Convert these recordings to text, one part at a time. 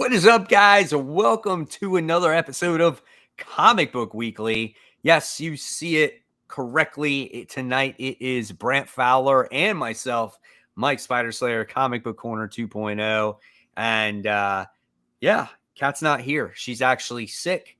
What is up, guys? Welcome to another episode of Comic Book Weekly. Yes, you see it correctly. Tonight it is Brant Fowler and myself, Mike Spider Slayer, Comic Book Corner 2.0. And yeah, Kat's not here. She's actually sick.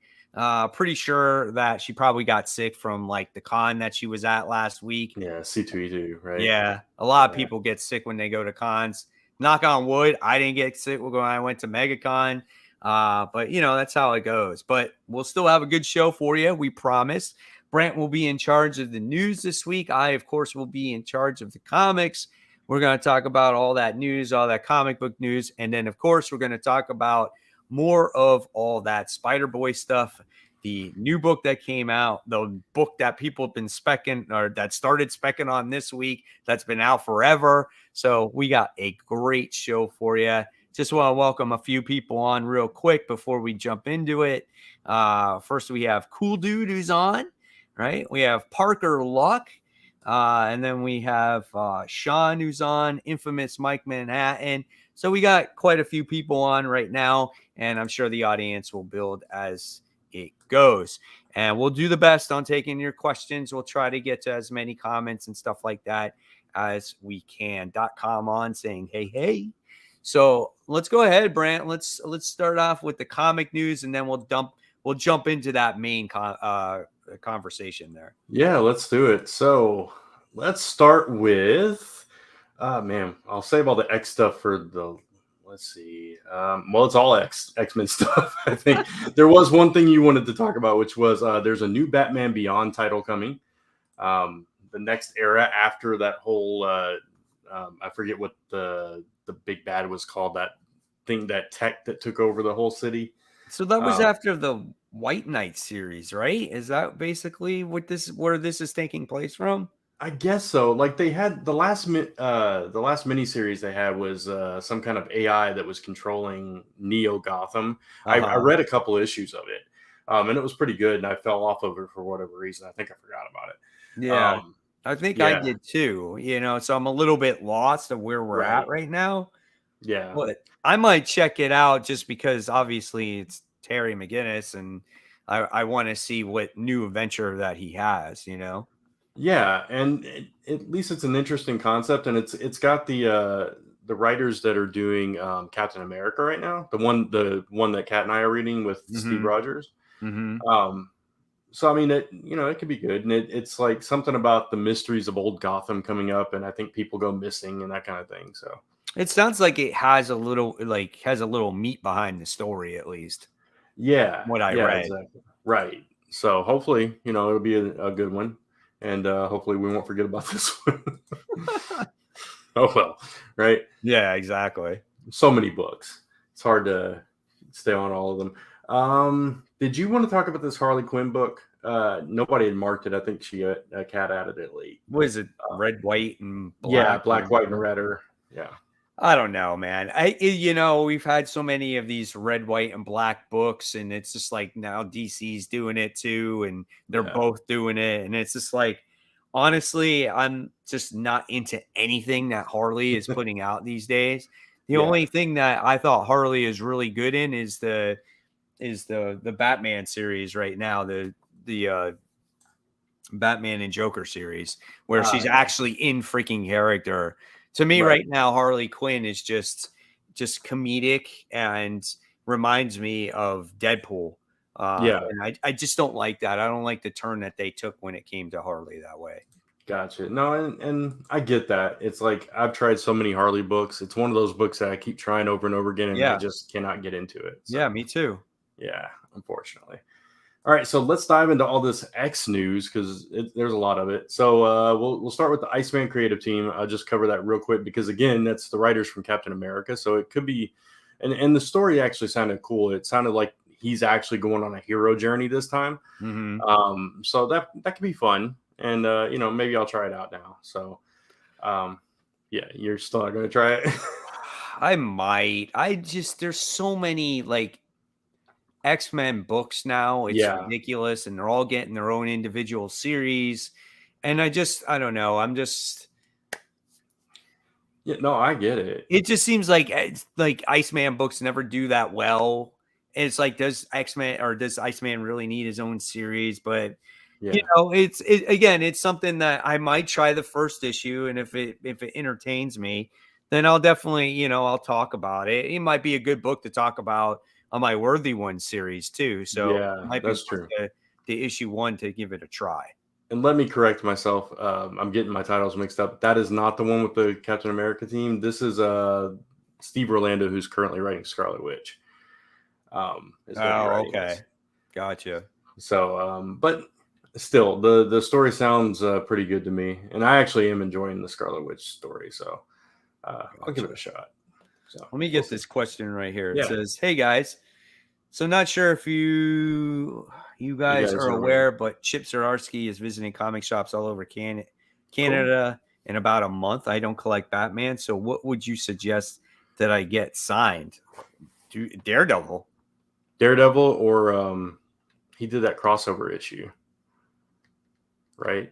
Pretty sure that she probably got sick from like the con that she was at last week. Yeah, C2E2, right? Yeah, a lot of people get sick when they go to cons. Knock on wood, I didn't get sick when I went to MegaCon. But you know, that's how it goes. But we'll still have a good show for you, we promise. Brant will be in charge of the news this week. I, of course, will be in charge of the comics. We're going to talk about all that news, all that comic book news. And then, of course, we're going to talk about more of all that Spider-Boy stuff. The new book that came out, the book that people have been specking or that started specking on this week, that's been out forever. So we got a great show for you. Just want to welcome a few people on real quick before we jump into it. First, we have Cool Dude who's on, right? We have Parker Luck. And then we have Sean who's on, infamous Mike Manhattan. So we got quite a few people on right now, and I'm sure the audience will build as it goes. And we'll do the best on taking your questions. We'll try to get to as many comments and stuff like that as we can. .com on saying, hey. So let's go ahead, Brant. Let's start off with the comic news, and then we'll jump into that main conversation there. Yeah, let's do it. So let's start with, I'll save all the X stuff for the, let's see. Well, it's all X-Men stuff. I think there was one thing you wanted to talk about, which was there's a new Batman Beyond title coming. The next era after that whole, I forget what the big bad was called, that thing, that tech that took over the whole city. So that was after the White Knight series, right? Is that basically where this is taking place from? I guess so. Like they had the last miniseries they had was some kind of AI that was controlling Neo Gotham. I read a couple issues of it, and it was pretty good. And I fell off of it for whatever reason. I think I forgot about it. Yeah, I think I did too. You know, so I'm a little bit lost of where we're at right now. Yeah, but I might check it out just because obviously it's Terry McGinnis, and I want to see what new adventure that he has. You know. Yeah, and at least it's an interesting concept, and it's got the writers that are doing Captain America right now, the one that Kat and I are reading with Steve Rogers. So I mean, it could be good, and it's like something about the mysteries of old Gotham coming up, and I think people go missing and that kind of thing. So it sounds like it has a little meat behind the story, at least. Yeah, what I read. Exactly. Right. So hopefully, it'll be a good one. And hopefully we won't forget about this one. Oh, well, right? Yeah, exactly. So many books. It's hard to stay on all of them. Did you want to talk about this Harley Quinn book? Nobody had marked it. I think Kat added it late. What is it? Red, white, and black? Yeah, black, white, and red. Yeah. I don't know, man. We've had so many of these red, white, and black books, and it's just like now DC's doing it too, and they're both doing it. And it's just like, honestly, I'm just not into anything that Harley is putting out these days. The only thing that I thought Harley is really good in is the Batman series right now, the Batman and Joker series, where she's actually in freaking character. To me, right now, Harley Quinn is just comedic and reminds me of Deadpool. And I just don't like that. I don't like the turn that they took when it came to Harley that way. Gotcha. No, and I get that. It's like I've tried so many Harley books. It's one of those books that I keep trying over and over again, and I just cannot get into it. So, yeah, me too. Yeah, unfortunately. All right, so let's dive into all this X news because there's a lot of it. So we'll start with the Iceman creative team. I'll just cover that real quick because, again, that's the writers from Captain America. So it could be – and the story actually sounded cool. It sounded like he's actually going on a hero journey this time. So that could be fun. And, maybe I'll try it out now. So, you're still not going to try it? I might. There's so many, like – X-Men books now. It's ridiculous, and they're all getting their own individual series. And I don't know. Yeah, no, I get it. It just seems like it's like Iceman books never do that well. And it's like, does X-Men or does Iceman really need his own series? But Yeah, again, it's something that I might try the first issue, and if it entertains me, then I'll definitely, I'll talk about it. It might be a good book to talk about on my Worthy One series too. So it yeah, might be that's worth true. the issue one to give it a try. And let me correct myself. I'm getting my titles mixed up. That is not the one with the Captain America team. This is Steve Orlando, who's currently writing Scarlet Witch. Is going to be Oh, writing this. okay. Gotcha. So, but still, the story sounds pretty good to me, and I actually am enjoying the Scarlet Witch story. So, I'll give it a Gotcha. shot. So Let me we'll get see. this question right here. It Yeah, says, "Hey guys, so not sure if you you guys guys are are aware. aware, but Chip Zdarsky is visiting comic shops all over Cool. Canada in about a month. I don't collect Batman, so what would you suggest that I get signed? Daredevil. Daredevil, or he did that crossover issue, right?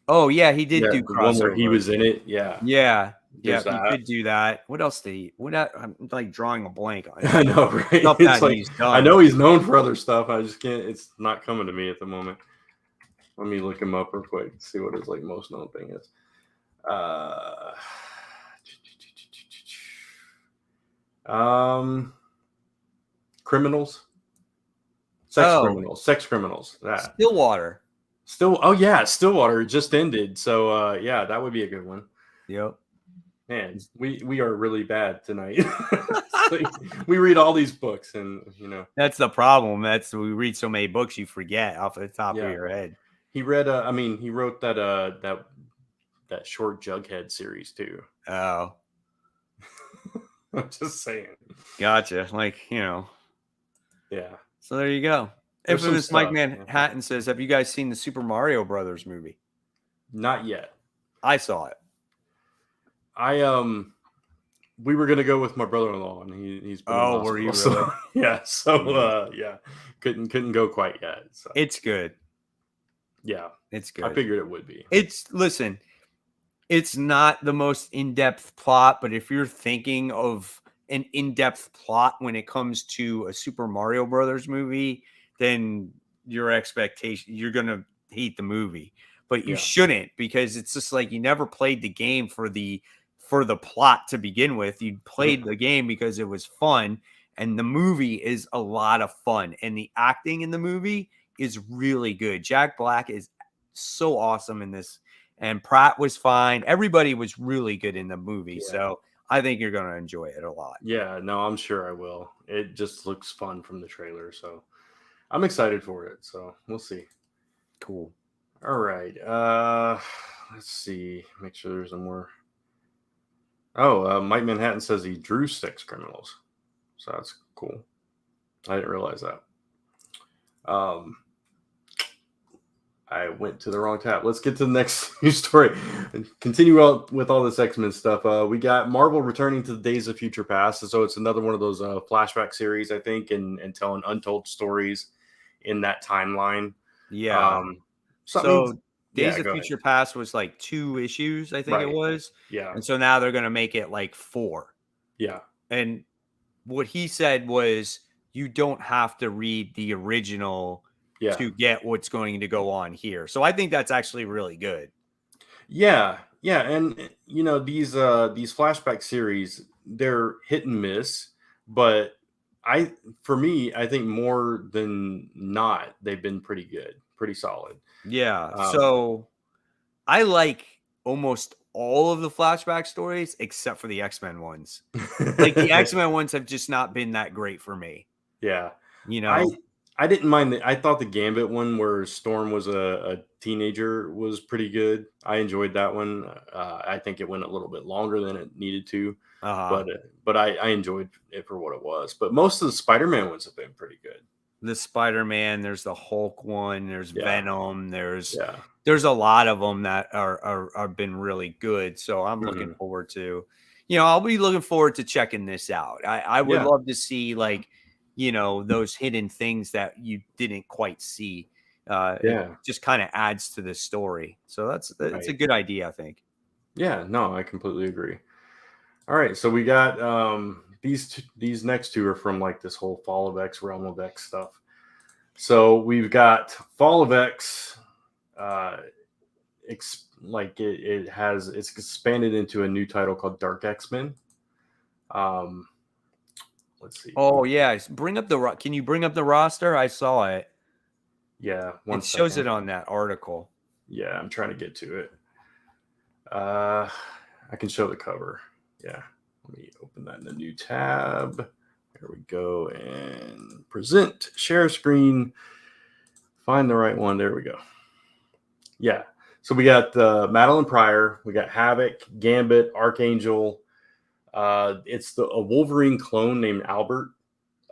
Oh yeah, he did Yeah, do the one where he crossover. was in it. Yeah, Yeah, yeah, there's you that. could do that. What else did he? I'm like drawing a blank on I know, right? stuff It's that like he's I done. know he's known for other stuff. I just can't. It's not coming to me at the moment. Let me look him up real quick. See what his like most known thing is. Uh, um, criminals, Oh, sex criminals. That Stillwater. still. Oh yeah, Stillwater just ended. So yeah, that would be a good one. Yep. Man, we are really bad tonight. We read all these books, and That's the problem. That's we read so many books you forget off the top of yeah. your head. He read. I mean, he wrote that short Jughead series too. Oh, I'm just saying. gotcha. Yeah, So there you go. there's some Infamous Mike stuff. Yeah. Manhattan says, "Have you guys seen the Super Mario Brothers movie?" Not yet. I saw it. I we were gonna go with my brother-in-law, and he's been in the Oh, were you hospital. really? So yeah, so Mm. yeah, couldn't go quite yet. So It's good. yeah, It's I good. figured it would be. Listen, it's not the most in-depth plot, but if you're thinking of an in-depth plot when it comes to a Super Mario Brothers movie, then you're gonna hate the movie. But you Yeah, shouldn't, because it's just like you never played the game for the plot to begin with. You played the game because it was fun, and the movie is a lot of fun, and the acting in the movie is really good. Jack Black is so awesome in this, and Pratt was fine. Everybody was really good in the movie. yeah, So I think you're going to enjoy it a lot. yeah. No, I'm sure I will. It just looks fun from the trailer, so I'm excited for it. So we'll see. Cool. All right. Let's see. Make sure there's no more. Oh, Mike Manhattan says he drew six criminals, so that's cool. I didn't realize that. Um, I went to the wrong tab. Let's get to the next news story and continue out with all this X-Men stuff. We got Marvel returning to the Days of Future Past, so it's another one of those flashback series, I think, and telling untold stories in that timeline. Yeah. Um, so I mean, So yeah, Days of go ahead. Future Past was like 2 issues, I think it Right. was. Yeah. And so now they're going to make it like 4. Yeah. And what he said was you don't have to read the original Yeah. to get what's going to go on here. So I think that's actually really good. Yeah, yeah, and these flashback series, they're hit and miss, but for me, I think more than not, they've been pretty good, pretty solid. Yeah. Um, So I like almost all of the flashback stories except for the X-Men ones. Like the X-Men ones have just not been that great for me, yeah, you I know? I didn't mind I thought the Gambit one where Storm was a teenager was pretty good. I enjoyed that one. I think it went a little bit longer than it needed to, Uh-huh. but I enjoyed it for what it was. But most of the Spider-Man ones have been pretty good. The Spider-Man, there's the Hulk one, there's Yeah, Venom, there's yeah. there's a lot of them that are been really good. So I'm looking Mhm. forward to, I'll be looking forward to checking this out. I would Yeah, love to see like, those hidden things that you didn't quite see. It yeah, just kind of adds to the story. So it's a right. good idea, I think. Yeah, no, I completely agree. All right, so we got these next two are from like this whole Fall of X, Realm of X stuff. So we've got Fall of X. It's expanded into a new title called Dark X-Men. Um, let's see. Oh yeah, bring up can you bring up the roster? I saw it. Yeah, one It shows second. it on that article. Yeah, I'm trying to get to it. I can show the cover. Yeah, let me open that in a new tab. There we go, and present, share screen, find the right one. There we go. Yeah, so we got Madeline Pryor, we got Havoc, Gambit, Archangel. It's a Wolverine clone named Albert,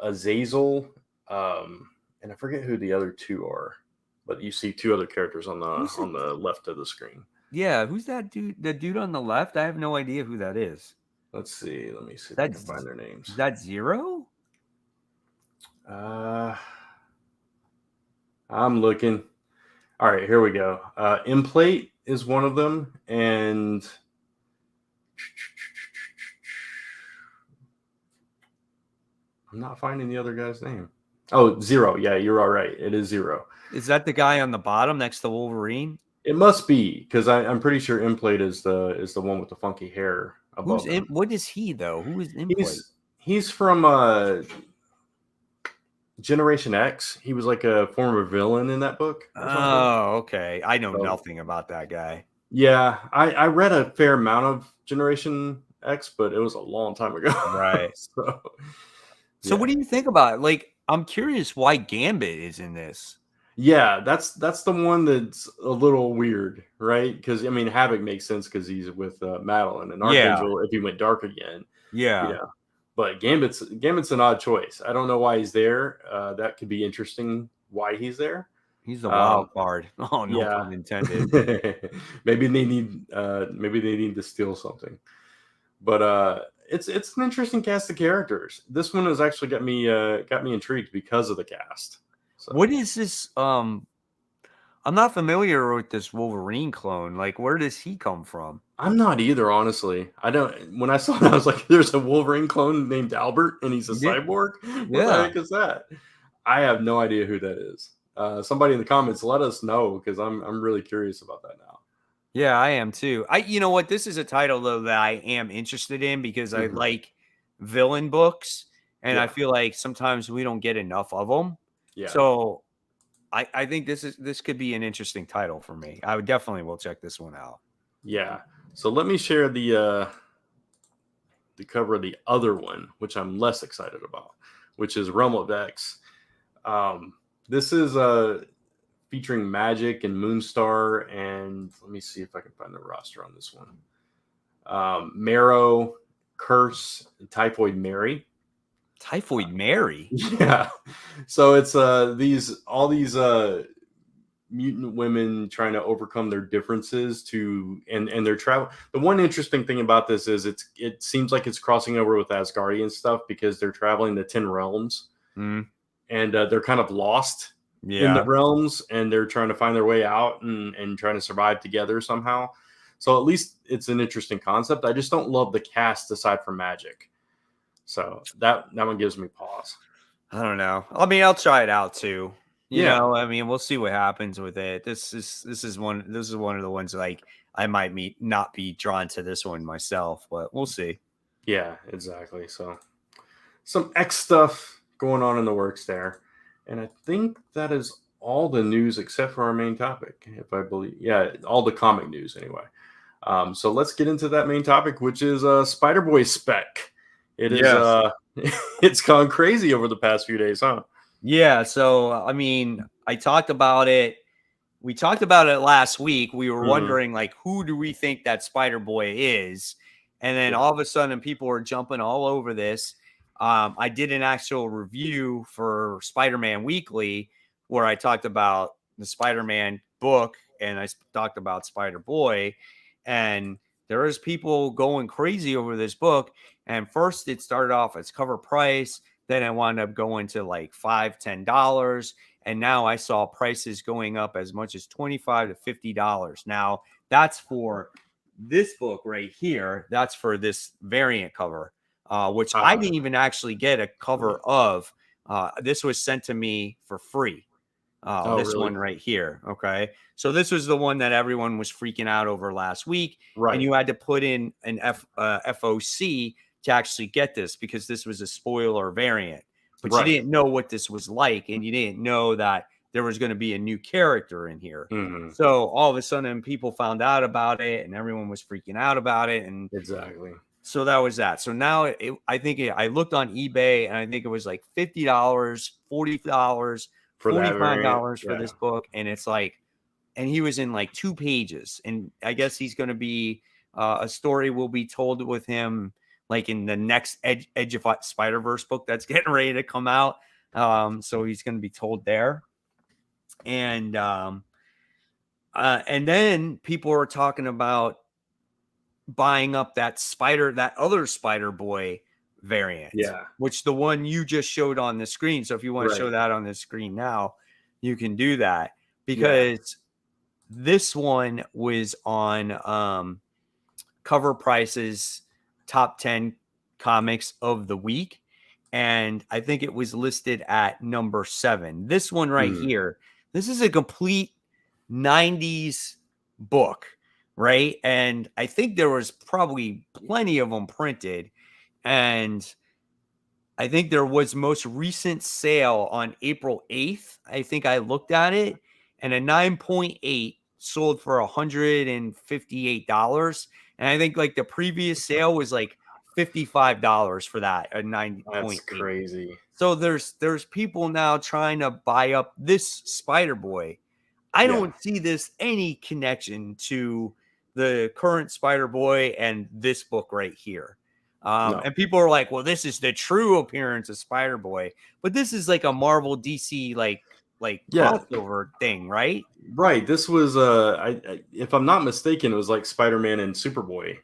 Azazel, and I forget who the other two are, but you see two other characters on Who's it? the left of the screen. Yeah, who's that dude? The dude on the left? I have no idea who that is. Let's see. Let me see if I can That's find their is names. that Zero? I'm looking. All right, here we go. Implate is one of them, and I'm not finding the other guy's name. Oh, Zero. Yeah, you're all right. It is Zero. Is that the guy on the bottom next to Wolverine? It must be because I'm pretty sure Implate is the one with the funky hair above him. What is he though? Who is Implate? He's from Generation X. He was like a former villain in that book. Oh, okay. I know nothing about that guy. Yeah, I read a fair amount of Generation X, but it was a long time ago. Right. So yeah. What do you think about it? Like, I'm curious why Gambit is in this. Yeah, that's the one that's a little weird, right? Because I mean, Havoc makes sense because he's with Madeline, and Archangel if he went dark again. Yeah. But Gambit's an odd choice. I don't know why he's there. That could be interesting. Why he's there? He's the wild card. Oh, no pun intended. maybe they need to steal something. But it's an interesting cast of characters. This one has actually got me intrigued because of the cast. So. What is this? I'm not familiar with this Wolverine clone. Like, where does he come from? I'm not either, honestly. I don't. When I saw that, I was like, "There's a Wolverine clone named Albert, and he's a cyborg. What the heck is that?" I have no idea who that is. Somebody in the comments, let us know because I'm really curious about that now. Yeah, I am too. You know what? This is a title though that I am interested in because I like villain books, and I feel like sometimes we don't get enough of them. Yeah. So I think this could be an interesting title for me. I would definitely will check this one out. Yeah. So let me share the cover of the other one, which I'm less excited about, which is Realm of X. This is featuring Magic and Moonstar, and let me see if I can find the roster on this one. Marrow, Curse, Typhoid Mary. Typhoid Mary? Yeah. So it's all these mutant women trying to overcome their differences and their travel. The one interesting thing about this is it seems like it's crossing over with Asgardian stuff because they're traveling the 10 realms and they're kind of lost in the realms and they're trying to find their way out and trying to survive together somehow. So at least it's an interesting concept. I just don't love the cast aside from Magic. So that one gives me pause. I don't know. I mean, I'll try it out too. You know, I mean, we'll see what happens with it. This is one of the ones like I might not be drawn to this one myself, but we'll see. Yeah, exactly. So some X stuff going on in the works there. And I think that is all the news except for our main topic, if I believe. Yeah, all the comic news anyway. So let's get into that main topic, which is Spider-Boy Spec. It is it's gone crazy over the past few days, huh? Yeah, so I mean, I talked about it. We talked about it last week. We were wondering, like, who do we think that Spider-Boy is? And then all of a sudden, people are jumping all over this. I did an actual review for Spider-Man Weekly where I talked about the Spider-Man book and I talked about Spider-Boy. And there is people going crazy over this book. And first, it started off as cover price. Then it wound up going to like $5, $10. And now I saw prices going up as much as $25 to $50. Now, that's for this book right here, that's for this variant cover, which I Ah, didn't even actually get a cover of. This was sent to me for free. oh, This really? one right here. Okay. So this was the one that everyone was freaking out over last week. And Right, you had to put in an FOC to actually get this because this was a spoiler variant. But you right. didn't know what this was like. And you didn't know that there was going to be a new character in here. Hmm. So all of a sudden, people found out about it and everyone was freaking out about it. And Exactly. so that was that. So now I think I looked on eBay and I think it was like $50, $40, For that variant, $45 for yeah. this book. And it's like, and he was in like 2 pages. And I guess he's going to be a story will be told with him like in the next Edge of Spider-Verse book that's getting ready to come out. So he's going to be told there. And then people are talking about buying up that other Spider Boy variant, Yeah, which the one you just showed on the screen. So if you want to show right. that on the screen now, you can do that Yeah, because this one was on Cover Price's top 10 comics of the week. And I think it was listed at number 7. This one right mm, here, this is a complete 90s book, right? And I think there was probably plenty of them printed. And I think there was most recent sale on April 8th. I think I looked at it, and a 9.8 sold for $158. And I think like the previous sale was like $55 for that, a that's 9.8. crazy. So there's people now trying to buy up this Spider Boy. I Yeah, don't see this any connection to the current Spider Boy and this book right here. no, And people are like, well, this is the true appearance of Spider Boy, but this is like a Marvel DC like yeah, crossover thing, right? right. This was if I'm not mistaken, it was like Spider-Man and Superboy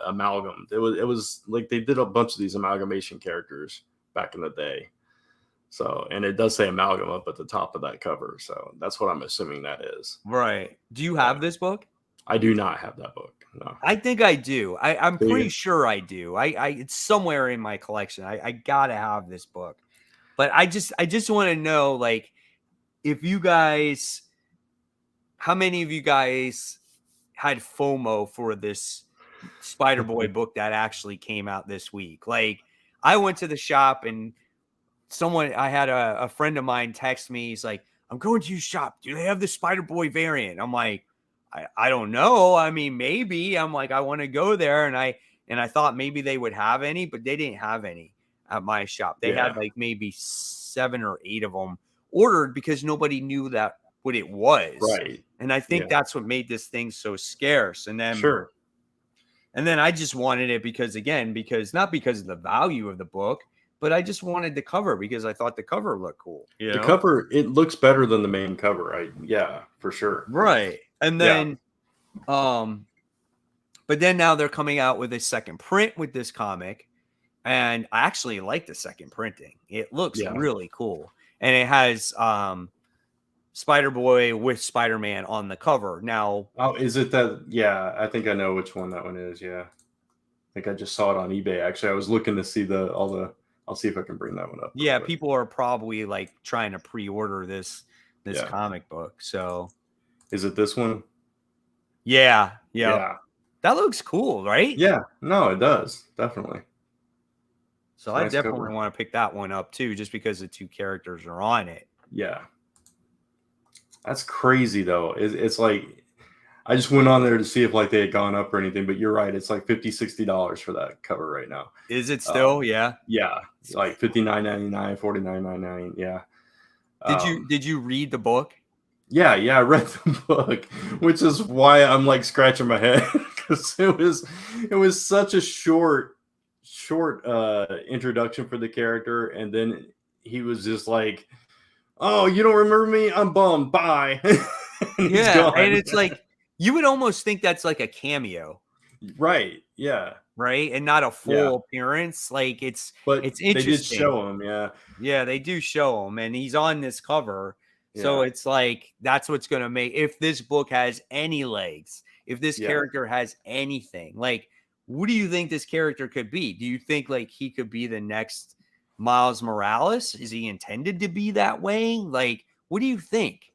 amalgam. It was like they did a bunch of these amalgamation characters back in the day. So, and it does say amalgam up at the top of that cover. So that's what I'm assuming that is. Right. Do you Yeah, have this book? I do not have that book. No. I think I do. I'm Do pretty you? sure I do. I it's somewhere in my collection. I gotta have this book. But I just want to know, like, if you guys, how many of you guys had FOMO for this Spider Boy book that actually came out this week? Like, I went to the shop and I had a friend of mine text me. He's like, I'm going to your shop. Do they have the Spider Boy variant? I'm like, I don't know. I mean, maybe. I'm like, I want to go there. And I thought maybe they would have any, but they didn't have any at my shop. They Yeah. had like maybe 7 or 8 of them ordered because nobody knew that what it was. Right. And I think Yeah. that's what made this thing so scarce. Sure. And then I just wanted it because not because of the value of the book, but I just wanted the cover because I thought the cover looked cool, you The know? cover, it looks better than the main cover. Yeah, for sure. Right. And Yeah. then but then now they're coming out with a second print with this comic. And I actually like the second printing. It looks Yeah. really cool. And it has Spider Boy with Spider-Man on the cover. Now, Oh, is it that? Yeah, I think I know which one that one is. Yeah. I think I just saw it on eBay. Actually, I was looking to see all the. I'll see if I can bring that one up real yeah, quick. people are probably like trying to pre-order this Yeah. comic book. So, Is it this one? yeah. Yeah. That looks cool, right? Yeah. No, it does. Definitely. So It's a I nice definitely cover. want to pick that one up too, just because the 2 characters are on it. Yeah. That's crazy though. It's like I just went on there to see if like they had gone up or anything, but you're right. It's like $50-$60 for that cover right now. Is it still? Yeah. Yeah, it's like $59.99, $49.99. Yeah. Did you read the book? Yeah, I read the book, which is why I'm like scratching my head because it was such a short introduction for the character, and then he was just like, "Oh, you don't remember me? I'm bummed. Bye." And he's Yeah, and gone. it's like you would almost think that's like a cameo, Right. Yeah. right? And not a Yeah. full appearance. Like But it's they did interesting. show him. Yeah. Yeah, they do show him, and he's on this cover. So Yeah. it's like that's what's going to make, if this book has any legs, if this Yeah. character has anything, like, what do you think this character could be? Do you think like he could be the next Miles Morales? Is he intended to be that way? Like, what do you think?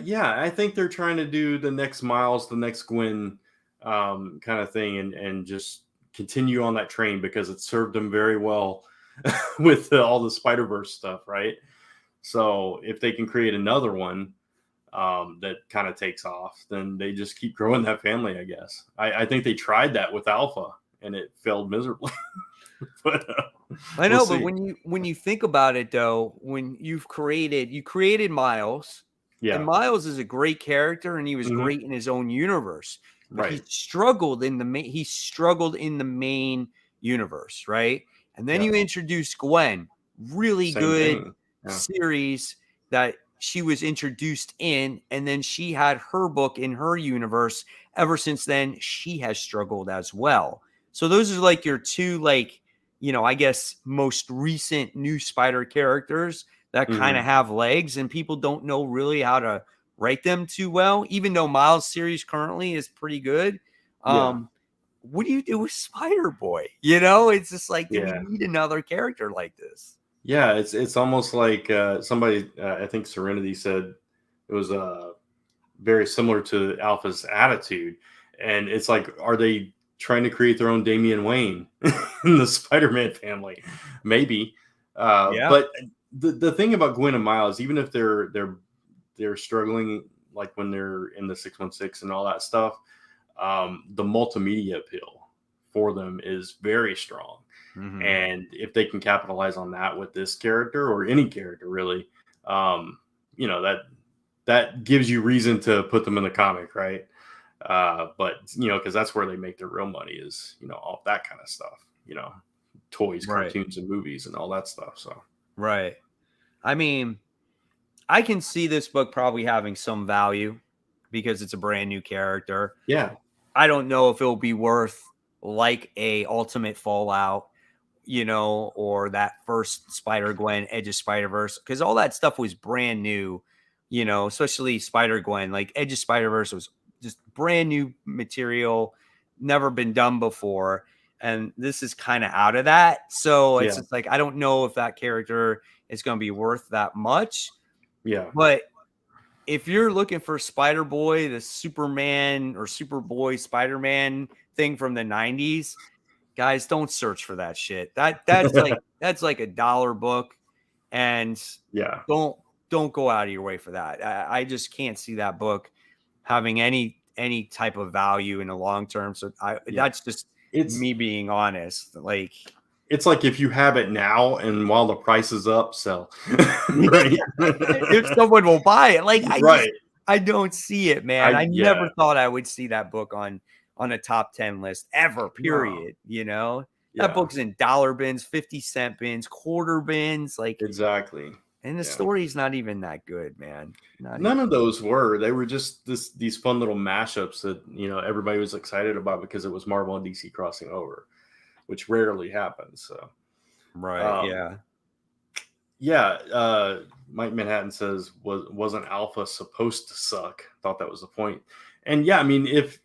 Yeah, I think they're trying to do the next Miles, the next Gwen kind of thing, and just continue on that train because it served them very well with all the Spider Verse stuff, right? So if they can create another one that kind of takes off, then they just keep growing that family, I guess. I think they tried that with Alpha and it failed miserably, but I we'll know, but see. when you think about it though, when you created Miles, and Yeah. Miles is a great character and he was Hmm. great in his own universe, but Right. he struggled in the main universe, right? And then Yeah. you introduce Gwen, really Same good thing. Yeah. series that she was introduced in, and then she had her book in her universe. Ever since then, she has struggled as well. So those are like your two, like, I guess most recent new Spider characters that kind of Hmm. have legs, and people don't know really how to write them too well, even though Miles series currently is pretty good. Yeah. What do you do with Spider Boy? It's just like, do we Yeah. need another character like this? Yeah, it's almost like somebody, I think Serenity said it was very similar to Alpha's attitude, and it's like, are they trying to create their own Damian Wayne in the Spider-Man family? Maybe, Yeah. but the thing about Gwen and Miles, even if they're struggling, like when they're in the 616 and all that stuff, the multimedia appeal for them is very strong. Mm-hmm. And if they can capitalize on that with this character or any character really, um, that gives you reason to put them in the comic, right? But because that's where they make their real money is, all that kind of stuff, toys, Right. cartoons, and movies, and all that stuff. So Right. I mean, I can see this book probably having some value because it's a brand new character. yeah, I don't know if it'll be worth like a Ultimate Fallout, or that first Spider Gwen Edge of Spider Verse, because all that stuff was brand new, especially Spider Gwen. Like Edge of Spider Verse was just brand new material, never been done before. And this is kind of out of that. So it's yeah, just like, I don't know if that character is going to be worth that much. yeah, But if you're looking for Spider Boy, the Superman or Superboy Spider Man thing from the 90s, guys, don't search for that shit. That's like $1 book, and yeah, don't don't go out of your way for that. I just can't see that book having any type of value in the long term. So yeah. that's just It's me being honest. Like, it's like if you have it now and while the price is up, sell. Right. if someone will buy it, like, Right. I don't see it, man. I Yeah. never thought I would see that book on a top 10 list ever, No. period. That Yeah. book's in dollar bins, 50-cent bins, quarter bins, like, Exactly. and the Yeah. story's not even that good, man. Not even. None of those were. They were just these fun little mashups that everybody was excited about because it was Marvel and DC crossing over, which rarely happens. So Right, um, yeah. yeah, Mike Manhattan says wasn't Alpha supposed to suck? Thought that was the point. And yeah, I mean, if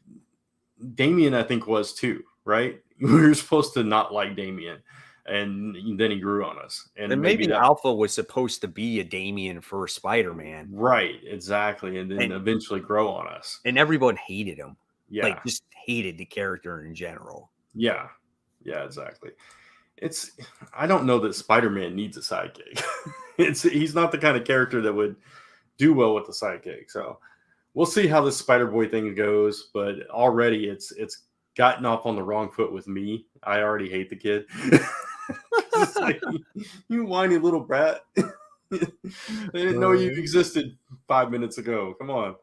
Damien, I think was too, right? We were supposed to not like Damien, and then he grew on us, and And maybe maybe that. Alpha was supposed to be a Damien for Spider-Man, Right, exactly, and then and eventually grow on us. and everyone hated him. Like, Yeah, just hated the character in general. yeah, yeah, exactly. It's I don't know that Spider-Man needs a sidekick. He's not the kind of character that would do well with the sidekick. So we'll see how this Spider-Boy thing goes. But already it's gotten off on the wrong foot with me. I already hate the kid. It's like, you whiny little brat. I didn't know you existed 5 minutes ago. Come on.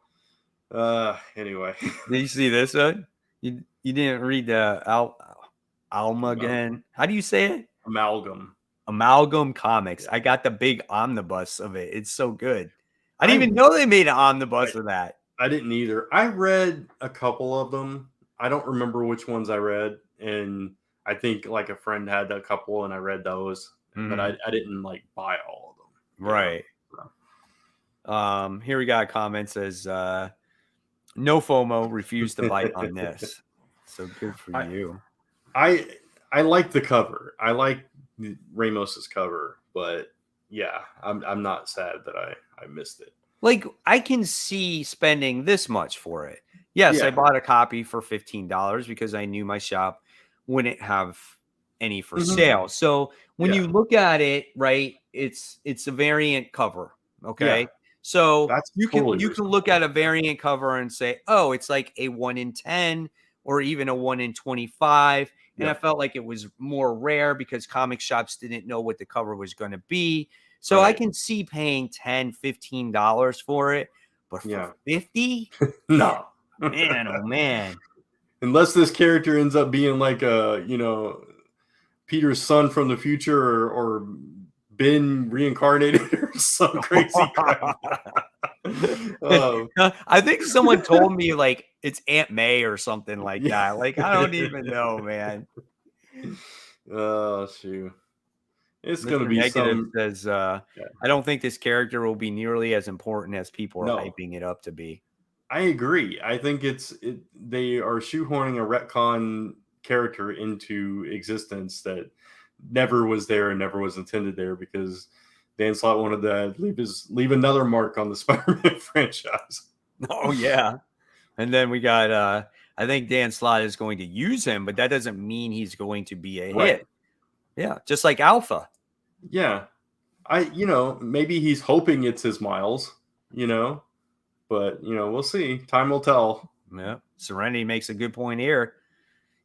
Anyway. Did you see this one? You didn't read the Alma again? How do you say it? Amalgam. Amalgam Comics. Yeah. I got the big omnibus of it. It's so good. I didn't I even know they made an omnibus of that. I didn't either. I read a couple of them. I don't remember which ones I read, and I think like a friend had a couple, and I read those, but Mhm. I didn't like buy all of them. Right. So, Here we got a comment says, no FOMO, refuse to bite on this. So good for I you. I like the cover. I like Ramos's cover, but yeah, I'm not sad that I missed it. Like, I can see spending this much for it. Yes, I Yeah. bought a copy for $15 because I knew my shop wouldn't have any for Mhm. sale. So when Yeah. you look at it, right, it's a variant cover. Yeah. Okay. So That's you can totally look at reasonable. a variant cover and say, oh, it's like a 1 in 10 or even a 1 in 25. And I Yeah. felt like it was more rare because comic shops didn't know what the cover was going to be. So I Right. can see paying $10, $15 for it, but for Yeah. 50, No. man, oh man. Unless this character ends up being like a, Peter's son from the future, or Ben reincarnated or some crazy crap. Um, I think someone told me like it's Aunt May or something like yeah. that. Like, I don't even know, man. Oh shoot. It's gonna Mr. be Negative some. says, Yeah. I don't think this character will be nearly as important as people are No, hyping it up to be. I agree. I think they are shoehorning a retcon character into existence that never was there and never was intended there, because Dan Slott wanted to leave another mark on the Spider-Man franchise. Oh yeah. And then we got I think Dan Slott is going to use him, but that doesn't mean he's going to be a Right. hit. Yeah, just like Alpha. Yeah. Maybe he's hoping it's his Miles, but we'll see. Time will tell. Yeah. Serenity makes a good point here.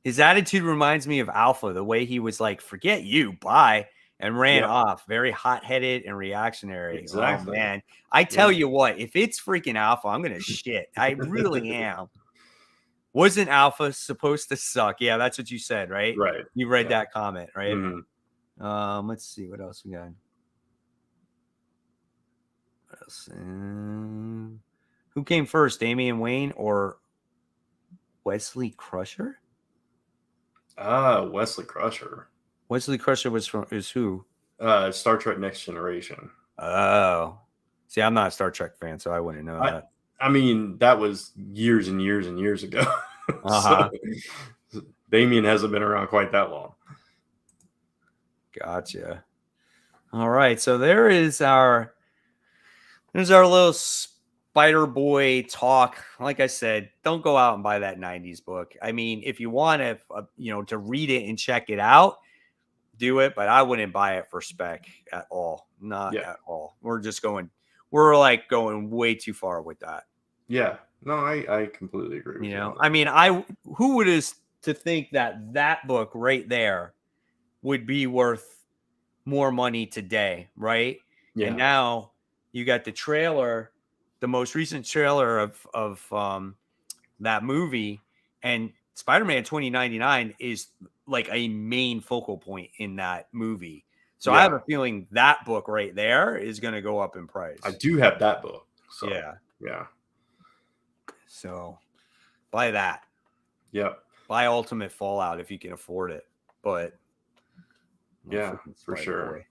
His attitude reminds me of Alpha, the way he was like, forget you, bye, and ran Yeah, off. Very hot-headed and reactionary. Oh exactly. man. I tell Yeah. you what, if it's freaking Alpha, I'm gonna shit. I really am. Wasn't Alpha supposed to suck? Yeah, that's what you said, right? Right. You read Yeah. that comment, right? Mhm. Let's see what else we got. What else? Who came first, Damian Wayne or Wesley Crusher? Wesley Crusher. Wesley Crusher is who? Star Trek Next Generation. Oh, see, I'm not a Star Trek fan, so I wouldn't know I that. I mean, that was years and years and years ago. Uh-huh. So Damien hasn't been around quite that long. Gotcha. All right, so there's our little Spider Boy talk. Like I said, don't go out and buy that '90s book. I mean, if you want to, to read it and check it out, do it. But I wouldn't buy it for Spec at all. Not Yeah. at all. We're like going way too far with that. Yeah. No, I completely agree with you. On that. I mean, who would is to think that book right there would be worth more money today, right? Yeah. And now you got the trailer, the most recent trailer of that movie, and Spider-Man 2099 is like a main focal point in that movie. So I have a feeling that book right there is going to go up in price. I do have that book. So yeah. So buy that. Yep. Buy Ultimate Fallout if you can afford it. But yeah, for sure.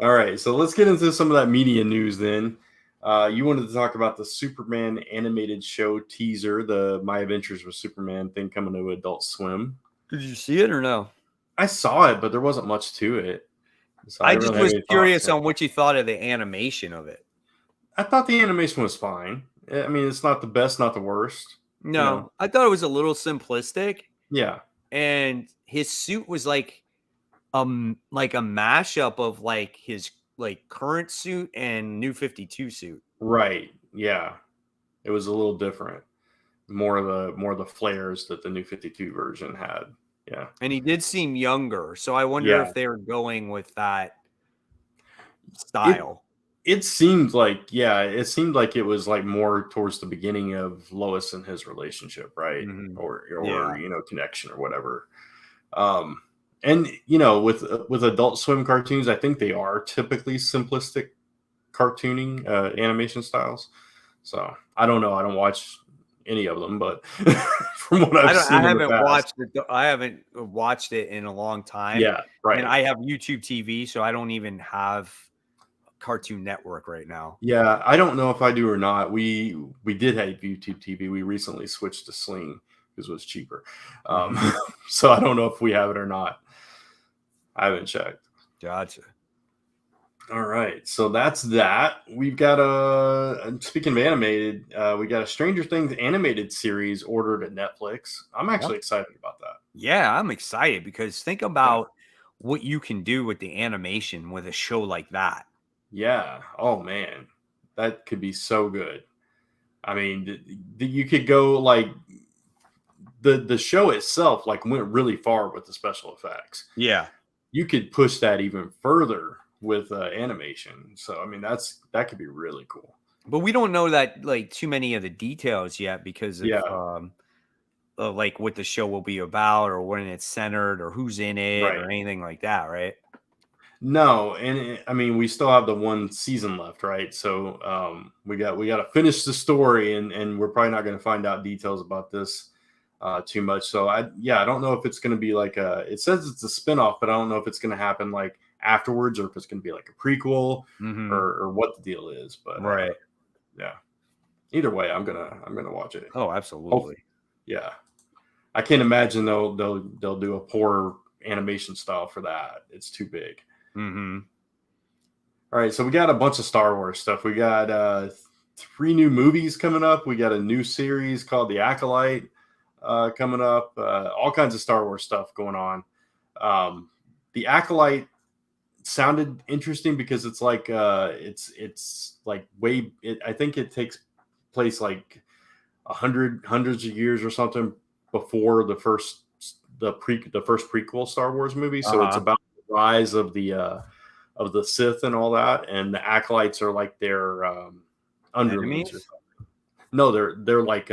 All right, so let's get into some of that media news then. You wanted to talk about the Superman animated show teaser, the My Adventures with Superman thing coming to Adult Swim. Did you see it or no? I saw it, but there wasn't much to it. So I just was curious on what you thought of the animation of it. I thought the animation was fine. I mean, it's not the best, not the worst. No, I thought it was a little simplistic. Yeah. And his suit was like a mashup of like his like current suit and New 52 suit. Right. Yeah. It was a little different. More of the flares that the New 52 version had. Yeah. And he did seem younger, so I wonder if they were going with that style. It seemed like it was like more towards the beginning of Lois and his relationship, right? Mm-hmm. Or connection or whatever. And with Adult Swim cartoons, I think they are typically simplistic cartooning animation So I don't know. I don't watch any of them, but from what I've seen, I haven't watched it in a long time. Yeah, right. And I have YouTube TV, so I don't even have Cartoon Network right now. Yeah, I don't know if I do or not. We did have YouTube TV. We recently switched to Sling because it was cheaper. Mhm. So I don't know if we have it or not. I haven't checked. Gotcha. All right, so that's that. We've got speaking of animated, we got a Stranger Things animated series ordered at Netflix. I'm Yep. actually excited about that. Yeah, I'm excited because think about what you can do with the animation with a show like that. Yeah. Oh man, that could be so good. I mean, you could go like the show itself like went really far with the special effects. Yeah. You could push that even further with animation. So I mean, that could be really cool. But we don't know that like too many of the details yet because Yeah. of like what the show will be about or when it's centered or who's in it Right. or anything like that, right? No, and I mean, we still have the one season left, right? So we got to finish the story, and we're probably not going to find out details about this too much. So I don't know if it's going to be like a. It says it's a spinoff, but I don't know if it's going to happen like afterwards or if it's going to be like a prequel Mhm. or what the deal is. But Right. yeah, either way, I'm gonna watch it. Oh, Hope, absolutely. yeah, I can't imagine they'll do a poor animation style for that. It's too big. Mhm. All right, so we got a bunch of Star Wars stuff. We got 3 new movies coming up. We got a new series called The Acolyte coming up. All kinds of Star Wars stuff going on. The Acolyte sounded interesting because it's like it's like I think it takes place like hundreds of years or something before the first prequel Star Wars movie. So it's Uh-huh. about the rise of the Sith and all that, and the acolytes are like their underlings or Enemies? something. No, they're like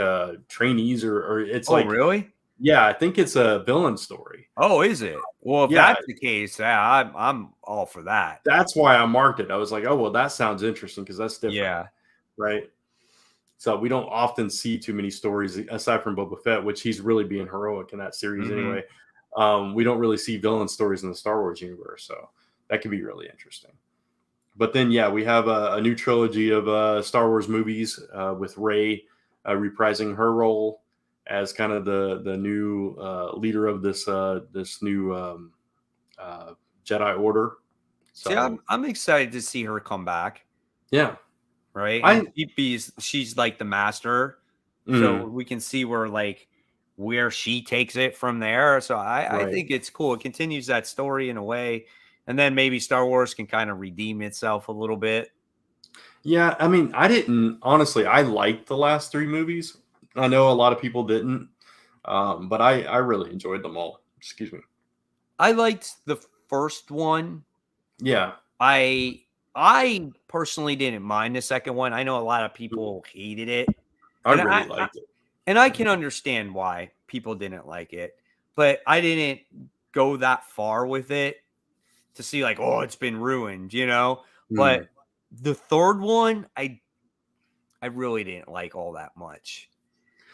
trainees or it's Oh, like really? yeah, I think it's a villain story. Oh, is it? Well, if Yeah, that's the case, yeah, I'm all for that. that's why I marked it. I was like, oh well, that sounds interesting because that's different, Yeah. right? So we don't often see too many stories aside from Boba Fett, which he's really being heroic in that series Mhm. anyway. We don't really see villain stories in the Star Wars universe, so that could be really interesting. But then, yeah, we have a new trilogy of Star Wars movies with Rey reprising her role as kind of the new leader of this new uh, Jedi Order. See, So I'm excited to see her come back, yeah, right? And I she's like the master, so mm, we can see where she takes it from there. So I right. think it's cool. It continues that story in a way, and then maybe Star Wars can kind of redeem itself a little bit. Yeah, I mean, I didn't honestly. I liked the last 3 movies. I know a lot of people didn't, but I really enjoyed them all. Excuse me. I liked the first one. Yeah, I I personally didn't mind the second one. I know a lot of people hated it, I and really I liked it. and I can understand why people didn't like it, but I didn't go that far with it to see like, oh, it's been ruined, you know. But Mm, the third one, I really didn't like all that much.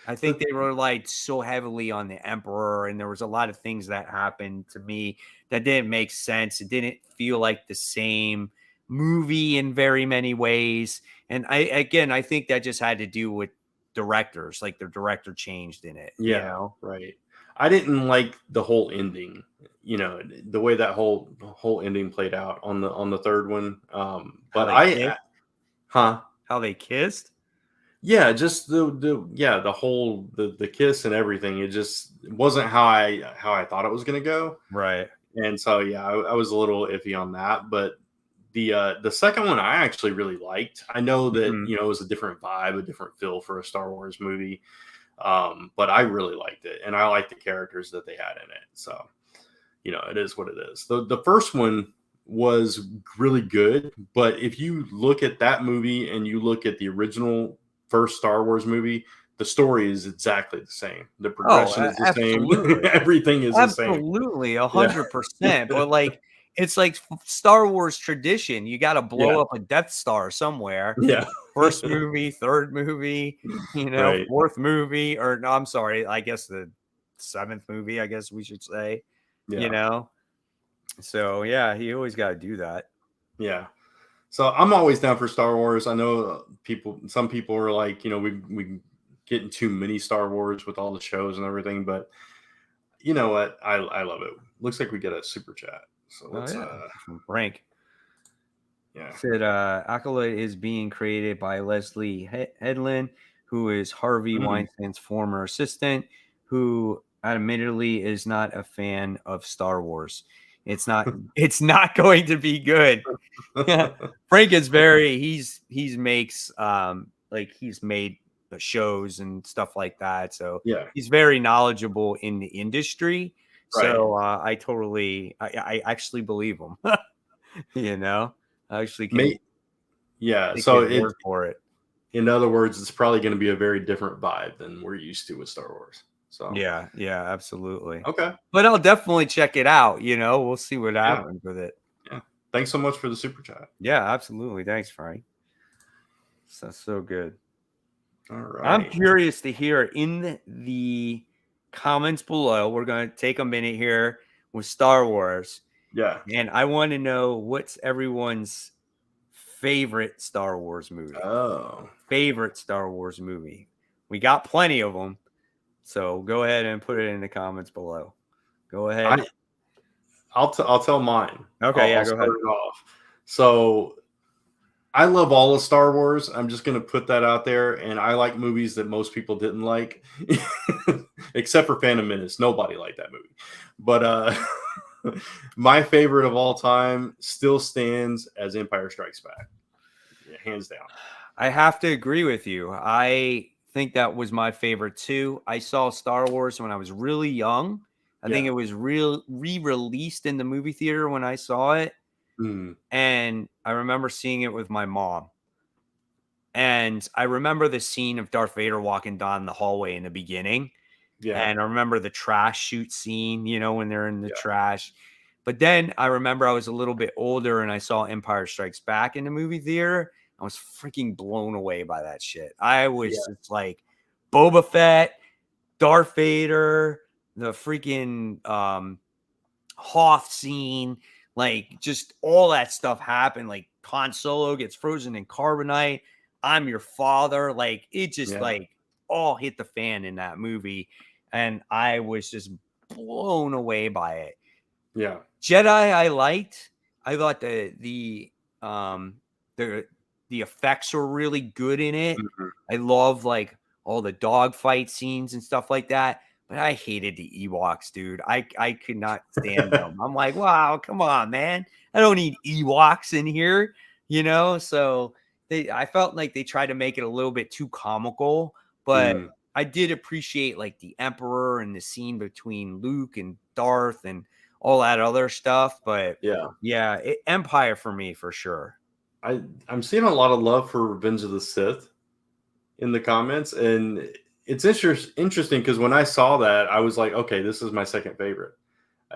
I think the, they relied so heavily on the emperor, and there was a lot of things that happened to me that didn't make sense. It didn't feel like the same movie in very many ways. And I think that just had to do with directors, like the director changed in it, you yeah, know? right. I didn't like the whole ending. You know, the way that whole ending played out on the third one. How But they kissed, huh? how they kissed. Yeah, just the whole the kiss and everything. It wasn't how I thought it was gonna go. Right. And so yeah, I was a little iffy on that. But the second one I actually really liked. I know that Mhm. it was a different vibe, a different feel for a Star Wars movie. But I really liked it, and I liked the characters that they had in it. So it is what it is. The first one was really good, but if you look at that movie and you look at the original first Star Wars movie, the story is exactly the same. The Oh, progression is the same. absolutely. Everything is the same. Absolutely, Yeah, 100%, but, like, it's like Star Wars tradition, you gotta yeah, blow up a Death Star somewhere. yeah. 1st movie, 3rd movie, Right. 4th movie, or no, I'm sorry, I guess the 7th movie, I guess we should say, you Yeah, know? So, yeah, you always gotta do that. yeah. So I'm always down for Star Wars. I know some people are like, we getting too many Star Wars with all the shows and everything, but you know what? I love it. Looks like we get a super chat. So Oh let's yeah, from Frank. yeah. Said Acolyte is being created by Leslie Headland, who is Harvey Mm. Weinstein's former assistant, who admittedly is not a fan of Star Wars. It's not it's not going to be good. Frank is very he's makes like he's made the shows and stuff like that. So Yeah, he's very knowledgeable in the industry. right. So I actually believe him. I actually can May yeah, take so his word for it. in other words, it's probably going to be a very different vibe than we're used to with Star Wars. So, Yeah, yeah, absolutely. okay. But I'll definitely check it out. We'll see what Yeah, happens with it. yeah. Thanks so much for the super chat. Yeah, absolutely. Thanks, Frank. So good. All I'm right. curious to hear in the comments below. We're going to take a minute here with Star Wars, Yeah. and I want to know what's everyone's favorite Star Wars movie. Oh. Favorite Star Wars movie. We got plenty of them. So go ahead and put it in the comments below. Go ahead. I'll tell mine. Okay, yeah, I'll go start ahead. it off. So I love all of Star Wars. I'm just gonna put that out there, and I like movies that most people didn't like, except for Phantom Menace. Nobody liked that movie, but my favorite of all time still stands as Empire Strikes Back, yeah, hands down. I have to agree with you. I think that was my favorite too. I saw Star Wars when I was really young. I think Yeah. it was re-released in the movie theater when I saw it. Mm, And I remember seeing it with my mom. And I remember the scene of Darth Vader walking down the hallway in the beginning. yeah. And I remember the trash shoot scene, when they're in the Yeah. trash. But then I remember I was a little bit older and I saw Empire Strikes Back in the movie theater. I was freaking blown away by that shit. I was Yeah. just like Boba Fett, Darth Vader, the freaking Hoth scene, like just all that stuff happened. Like Han Solo gets frozen in carbonite. I'm your father. Like it just Yeah. like all hit the fan in that movie. And I was just blown away by it. Yeah. Jedi I liked. I thought um the the effects were really good in it. Mhm. I love like all the dogfight scenes and stuff like that. But I hated the Ewoks, dude. I could not stand them. I'm like, wow, come on, man. I don't need Ewoks in here. So I felt like they tried to make it a little bit too comical, but Mm, I did appreciate like the Emperor and the scene between Luke and Darth and all that other stuff. But yeah. yeah, Empire for me for sure. I'm seeing a lot of love for Revenge of the Sith in the comments, and it's interesting because when I saw that, I was like, okay, this is my second favorite.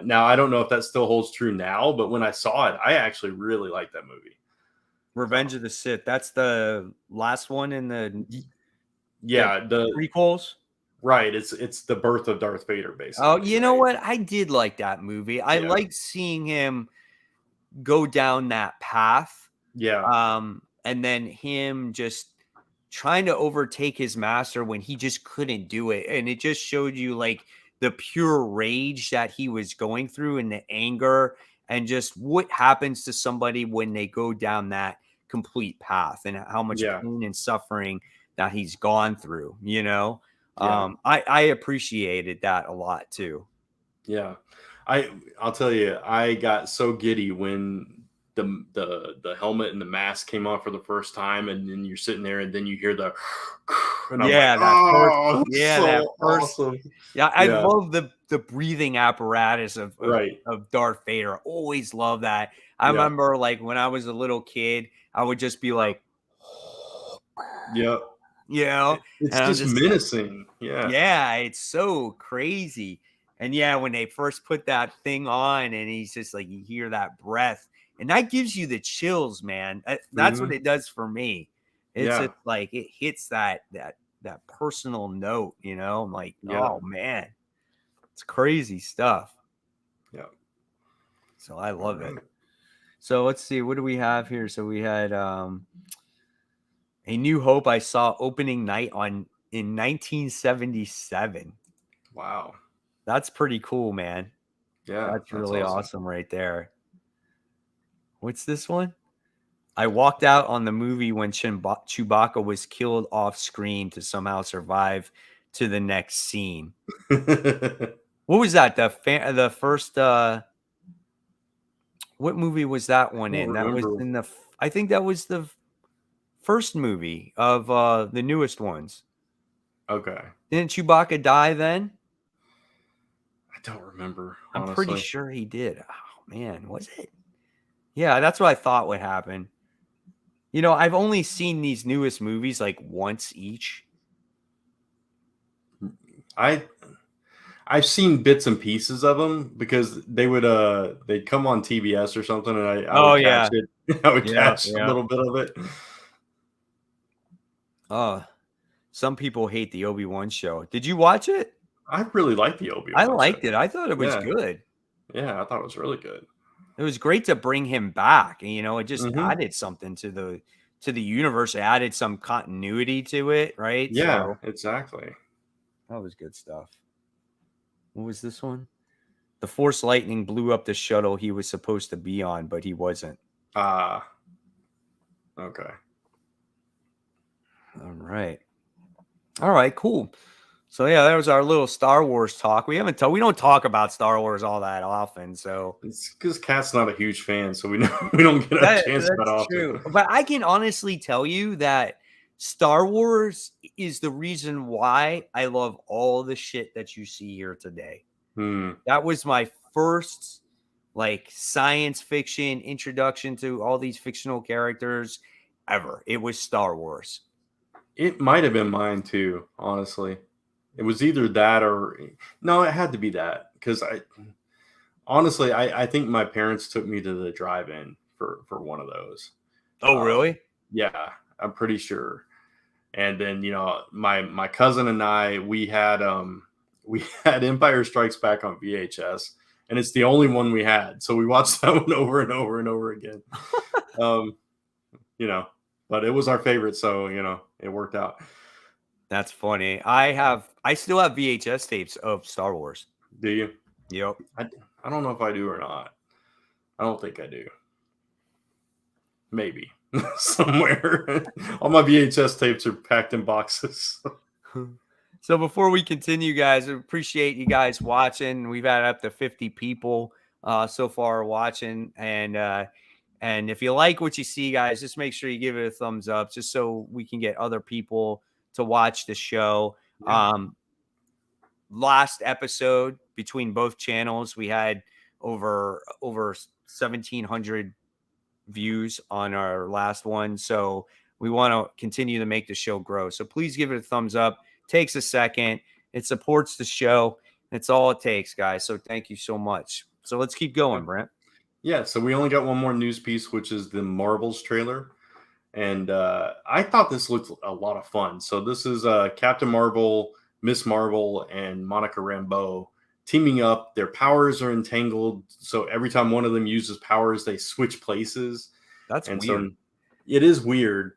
Now I don't know if that still holds true now, but when I saw it, I actually really liked that movie. Revenge So, of the Sith. That's the last one in the yeah, the prequels. right. It's the birth of Darth Vader, Oh, basically, you know right? what? I did like that movie. I Yeah, liked seeing him go down that path. yeah, And then him just trying to overtake his master when he just couldn't do it. And it just showed you like the pure rage that he was going through and the anger and just what happens to somebody when they go down that complete path and how much yeah, pain and suffering that he's gone through. yeah. I appreciated that a lot too. Yeah, I'll tell you, I got so giddy when the helmet and the mask came off for the first time, and then you're sitting there, and then you hear the, and I'm like, Yeah, that first oh, yeah, that so first awesome. yeah, I Yeah, love the breathing apparatus of of right. of Darth Vader. Always love that. I Yeah, remember, like, when I was a little kid, I would just be like, yeah. you know, It's and I'm just just like, menacing. Yeah, yeah, it's so crazy. And yeah, when they first put that thing on and he's just like, you hear that breath, and that gives you the chills, man. That's what hmm, it does for me. It's yeah, just like it hits that personal note. I'm like, yeah, oh man, it's crazy stuff. yeah. So I All love it. right. So let's see, what do we have here? So we had A New Hope. I saw opening night in 1977. Wow. That's pretty cool, man. Yeah, That's that's really awesome. awesome right there. What's this one? I walked out on the movie when Chewbacca was killed off screen to somehow survive to the next scene. What was that? The first what movie was that I one don't in? That was remember. in I think that was the first movie of the newest ones. Okay. Didn't Chewbacca die then? I don't remember, I'm pretty honestly. sure he did. Oh man, was it? Yeah, that's what I thought would happen. You know, I've only seen these newest movies like once each. I I've seen bits and pieces of them because they'd come on TBS or something, and I Oh would catch yeah. it. I would Yeah, catch a yeah. little bit of it. Some people hate the Obi-Wan show. Did you watch it? I really like the I Obi-Wan show. liked it. I thought it was Yeah, good. yeah, I thought it was really good. It was great to bring him back. And, you know, it just Hmm. added something to the universe. It added some continuity to it, right? Yeah, So exactly. that was good stuff. What was this one? The Force lightning blew up the shuttle he was supposed to be on, but he wasn't. Ah, okay. All right. All right, cool. So yeah, that was our little Star Wars talk. We don't talk about Star Wars all that often, so It's because Cat's not a huge fan, so we know we don't get a chance that that's often. true. But I can honestly tell you that Star Wars is the reason why I love all the shit that you see here today. Hmm. That was my first like science fiction introduction to all these fictional characters ever. It was Star Wars. It might have been mine too, honestly. It was either that or no, it had to be that because I honestly I think my parents took me to the drive-in for one of those. Oh, really? Yeah, I'm pretty sure. And then my cousin and I we had Empire Strikes Back on VHS, and it's the only one we had, so we watched that one over and over and over again. Um, you know, but it was our favorite, so it worked out. That's funny. I still have VHS tapes of Star Wars. Do you? Yep. I, I don't know if I do or not. I don't think I do. Maybe somewhere. All my VHS tapes are packed in boxes. So before we continue, guys, I appreciate you guys watching. We've had up to 50 people so far watching, and if you like what you see, guys, just make sure you give it a thumbs up, just so we can get other people to watch the show. Yeah. Last episode between both channels, we had over 1,700 views on our last one. So we want to continue to make the show grow. So please give it a thumbs up. Takes a second. It supports the show. That's all it takes, guys. So thank you so much. So let's keep going, Brent. Yeah, so we only got one more news piece, which is the Marvels trailer. And I thought this looked a lot of fun. So this is Captain Marvel, Miss Marvel, and Monica Rambeau teaming up. Their powers are entangled. So every time one of them uses powers, they switch places. That's And weird. so it is weird,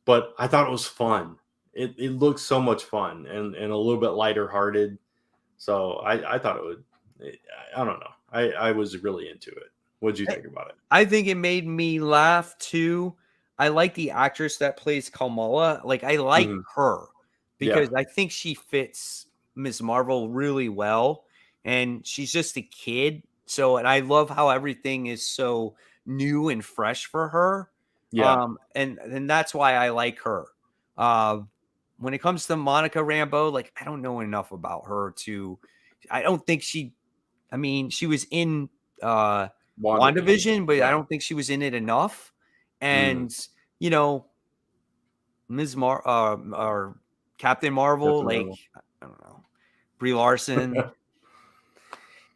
but I thought it was fun. It looked so much fun and a little bit lighter hearted. So I thought it would, I don't know. I was really into it. What did you think about it? I think it made me laugh too. I like the actress that plays Kamala. Like, I like Mhm. her Yeah. because I think she fits Ms. Marvel really well. And she's just a kid. So, and I love how everything is so new and fresh for her. Yeah. And that's why I like her. Uh, when it comes to Monica Rambeau, like, I don't know enough about her I don't think I mean, she was in WandaVision. WandaVision, but I Yeah. don't think she was in it enough. Mm. And you know, or Captain Marvel, Captain like Marvel. I don't know, Brie Larson.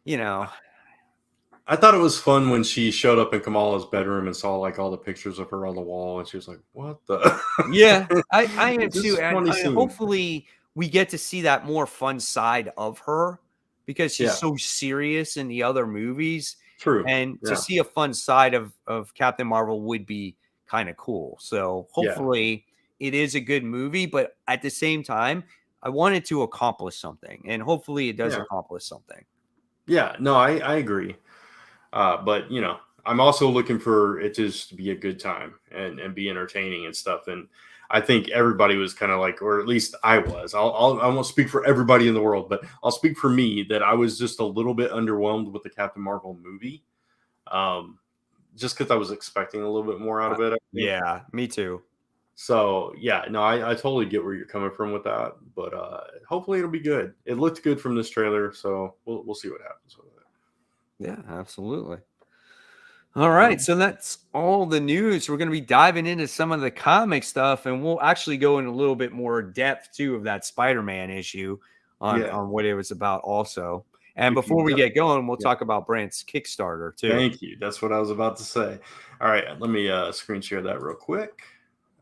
You know, I thought it was fun when she showed up in Kamala's bedroom and saw like all the pictures of her on the wall, and she was like, "What the?" yeah, I am This too, is a and funny scene. hopefully we get to see that more fun side of her because she's Yeah. so serious in the other movies. True. And to Yeah. see a fun side of Captain Marvel would be kind of cool. So Yeah. hopefully it is a good movie, but at the same time, I want it to accomplish something, and hopefully it does Yeah. accomplish something. Yeah. No, I agree. But I'm also looking for it just to be a good time and be entertaining and stuff. And I think everybody was kind of like, or at least I was. I won't speak for everybody in the world, but I'll speak for me that I was just a little bit underwhelmed with the Captain Marvel movie. Just because I was expecting a little bit more out of it, I think. Yeah, me too. So yeah, no, I totally get where you're coming from with that, but hopefully it'll be good. It looked good from this trailer, so we'll see what happens with it. Yeah, absolutely. All right, so that's all the news. We're going to be diving into some of the comic stuff, and we'll actually go in a little bit more depth too of that Spider-Man issue Yeah. on what it was about, also. And If you before we def- get going, we'll yeah. talk about Brant's Kickstarter too. Thank you. That's what I was about to say. All right, let me screen share that real quick.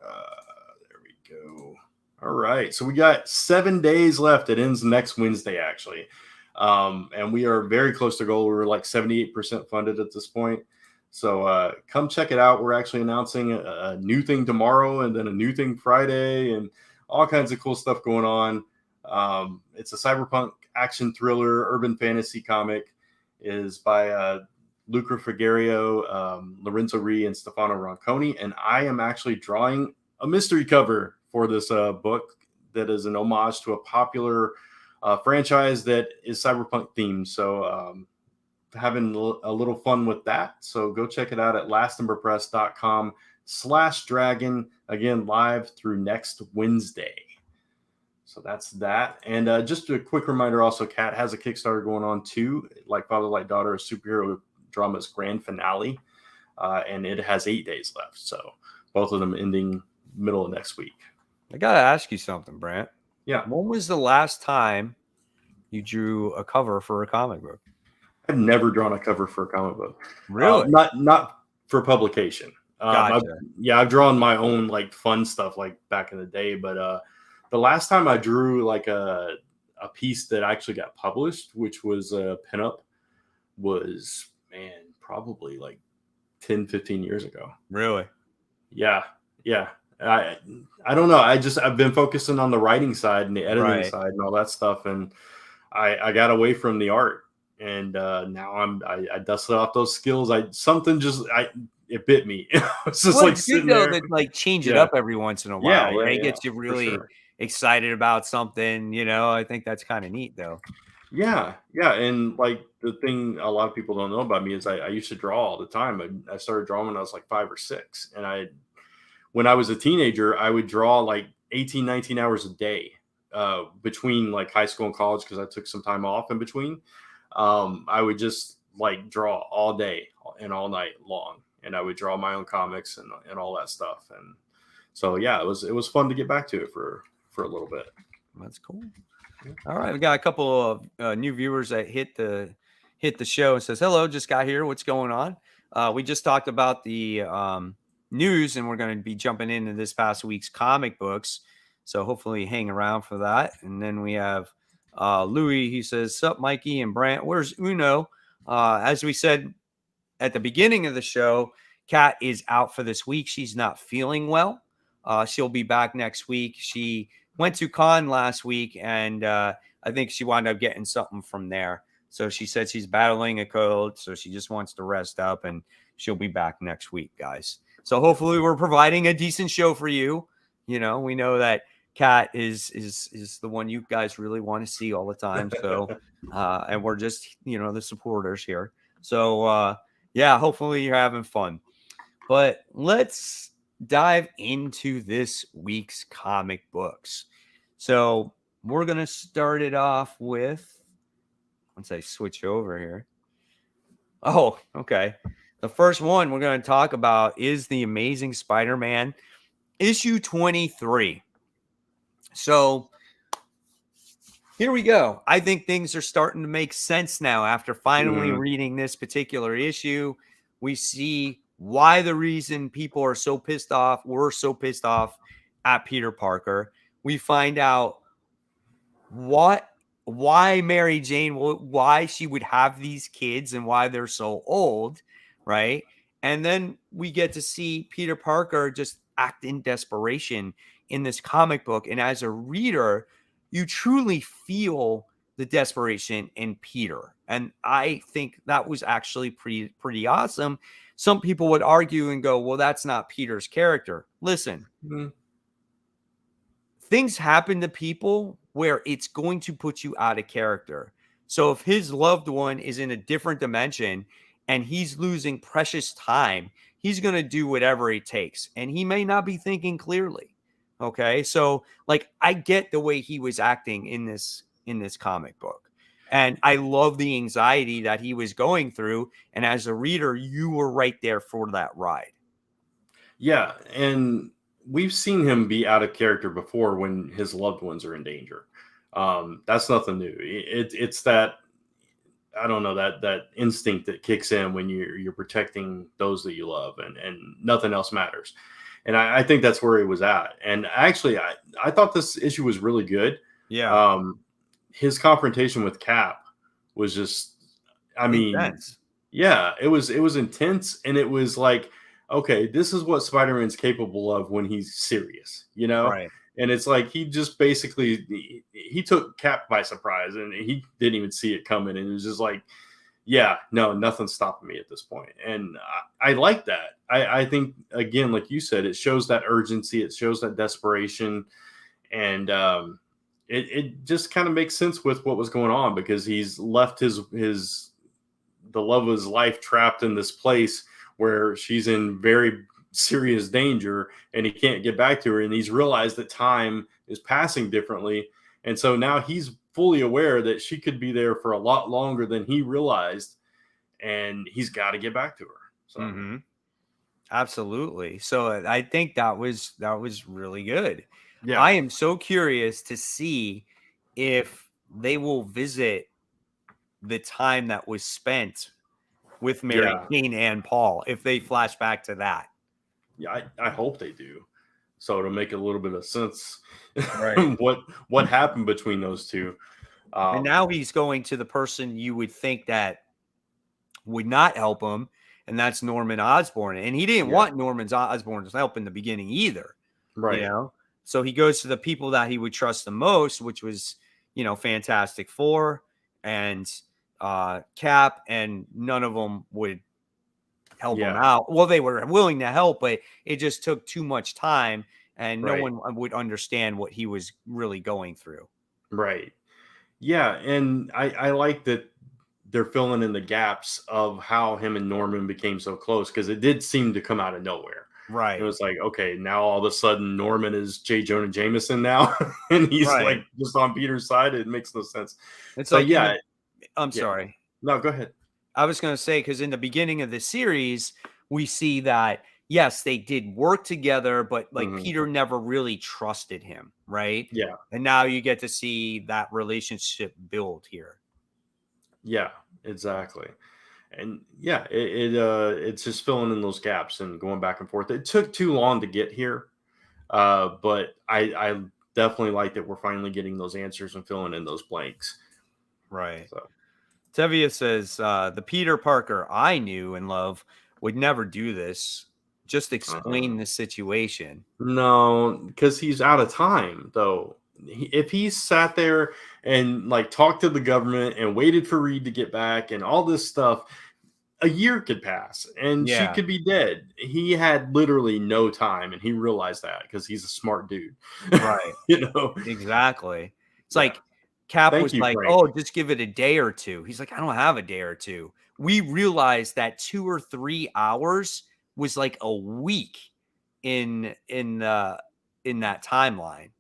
There we go. All right, so we got 7 days left. It ends next Wednesday, actually, and we are very close to goal. We're like 78% funded at this point. So come check it out. We're actually announcing a new thing tomorrow, and then a new thing Friday, and all kinds of cool stuff going on. It's a cyberpunk action thriller, urban fantasy comic. Is by Luca Frigerio, Lorenzo Ree, and Stefano Ronconi. And I am actually drawing a mystery cover for this book that is an homage to a popular franchise that is cyberpunk themed. So having a little fun with that. So go check it out at lastimberpress.com/dragon. Again, live through next Wednesday. So that's that. And just a quick reminder also, Kat has a Kickstarter going on too, Like Father, Like Daughter, a superhero drama's grand finale. And it has 8 days left. So both of them ending middle of next week. I got to ask you something, Brant. Yeah. When was the last time you drew a cover for a comic book? I've never drawn a cover for a comic book. Really? Not for publication. Gotcha. I've drawn my own like fun stuff like back in the day, but the last time I drew like a piece that actually got published, which was a pinup, was probably like 10, 15 years ago. Really? Yeah. I don't know. I've been focusing on the writing side and the editing side and all that stuff, and I got away from the art. And now I dusted off those skills. It bit me. It's just Well, like it's good sitting though there. that like change it up every once in a while, right? It gets you really sure. excited about something, I think that's kind of neat though. Yeah. And like the thing a lot of people don't know about me is I used to draw all the time. I started drawing when I was like 5 or 6. And when I was a teenager, I would draw like 18, 19 hours a day between like high school and college because I took some time off in between. I would just like draw all day and all night long, and I would draw my own comics and all that stuff. And so yeah, it was fun to get back to it for a little bit. That's cool. All right, we got a couple of new viewers that hit the show and says hello, just got here, what's going on? We just talked about the news, and we're going to be jumping into this past week's comic books, so hopefully hang around for that. And then we have Louis, he says, sup Mikey and Brant, where's Uno? As we said at the beginning of the show, Kat is out for this week. She's not feeling well. She'll be back next week. She went to con last week, and I think she wound up getting something from there. So she said she's battling a cold, so she just wants to rest up, and she'll be back next week, guys. So hopefully we're providing a decent show for you. We know that Kat is the one you guys really want to see all the time. So, and we're just, the supporters here. So, yeah, hopefully you're having fun. But let's dive into this week's comic books. So we're going to start it off with, once I switch over here. Oh, okay. The first one we're going to talk about is The Amazing Spider-Man issue 23. So here we go. I think things are starting to make sense now after finally reading this particular issue. We see why the reason people are so pissed off, were so pissed off at Peter Parker. We find out what why Mary Jane, why she would have these kids and why they're so old, right? And then we get to see Peter Parker just act in desperation in this comic book. And as a reader, you truly feel the desperation in Peter. And I think that was actually pretty awesome. Some people would argue and go, well, that's not Peter's character. Listen, Mm, things happen to people where it's going to put you out of character. So if his loved one is in a different dimension and he's losing precious time, he's going to do whatever it takes. And he may not be thinking clearly. Okay? So like I get the way he was acting in this comic book. And I love the anxiety that he was going through, and as a reader, you were right there for that ride. yeah, and we've seen him be out of character before when his loved ones are in danger. That's nothing new. It's that, I don't know, that instinct that kicks in when you're protecting those that you love, and nothing else matters. And I think that's where he was at. And actually, I thought this issue was really good. Yeah. Um, his confrontation with Cap was just, I mean, Intense. yeah, it was intense, and it was like, okay, this is what Spider-Man's capable of when he's serious, you know? Right. And it's like he just basically he took Cap by surprise, and he didn't even see it coming, and it was just like, yeah, no, nothing's stopping me at this point. And I like that. I think, again, like you said, it shows that urgency, it shows that desperation, and it just kind of makes sense with what was going on, because he's left his the love of his life trapped in this place where she's in very serious danger, and he can't get back to her, and he's realized that time is passing differently, and so now he's fully aware that she could be there for a lot longer than he realized, and he's got to get back to her. So Mm-hmm. Absolutely. So I think that was really good. yeah, I am so curious to see if they will visit the time that was spent with Mary yeah, Jane and Paul, if they flash back to that. yeah, I hope they do, so it'll make a little bit of sense Right. what happened between those two. And um now he's going to the person you would think that would not help him, and that's Norman Osborn. And he didn't yeah, want Norman Osborn's help in the beginning either, you right, know? So he goes to the people that he would trust the most, which was, Fantastic Four and Cap, and none of them would help him yeah, out. Well, they were willing to help, but it just took too much time, and no right, one would understand what he was really going through. right. Yeah, and I like that they're filling in the gaps of how him and Norman became so close, because it did seem to come out of nowhere. It Right. was like, okay, now all of a sudden Norman is J. Jonah Jameson now, and he's like Right. just on Peter's side. It makes no sense. It's So like yeah, I'm yeah. sorry. No, go ahead. I was going to say, because in the beginning of the series, we see that, yes, they did work together, but like Hmm. Peter never really trusted him. Right. Yeah, And now you get to see that relationship build here. yeah, exactly. And yeah, it's just filling in those gaps and going back and forth. It took too long to get here, but I definitely like that we're finally getting those answers and filling in those blanks. Right. So Tevia says, the Peter Parker I knew and love would never do this. Just uh-uh. explain the situation. No, because he's out of time though. If he sat there and like talked to the government and waited for Reed to get back and all this stuff, a year could pass and she Yeah, could be dead. He had literally no time, and he realized that because he's a smart dude. right. you know, Exactly. It's yeah. like Cap Thank was you, like, Frank. "Oh, just give it a day or two." He's like, "I don't have a day or two." We realized that 2 or 3 hours was like a week in that timeline.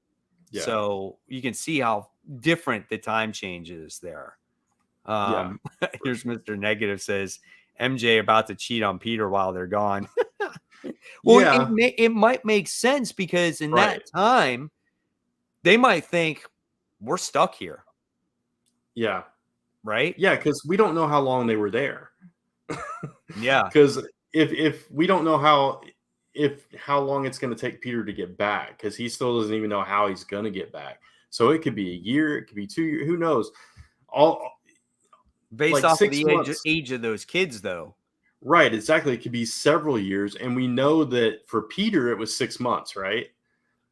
Yeah, So you can see how different the time changes there. yeah, Um, here's Mr. Negative says MJ about to cheat on Peter while they're gone. Well, yeah. it might make sense because in that Right. time they might think we're stuck here, Yeah, right? yeah. Because we don't know how long they were there. Yeah, Because if we don't know how long it's going to take Peter to get back, because he still doesn't even know how he's going to get back. So it could be a year, it could be 2 years, who knows? All Based like off of 6 the months. age of those kids, though. Right, exactly. It could be several years. And we know that for Peter, it was 6 months, right?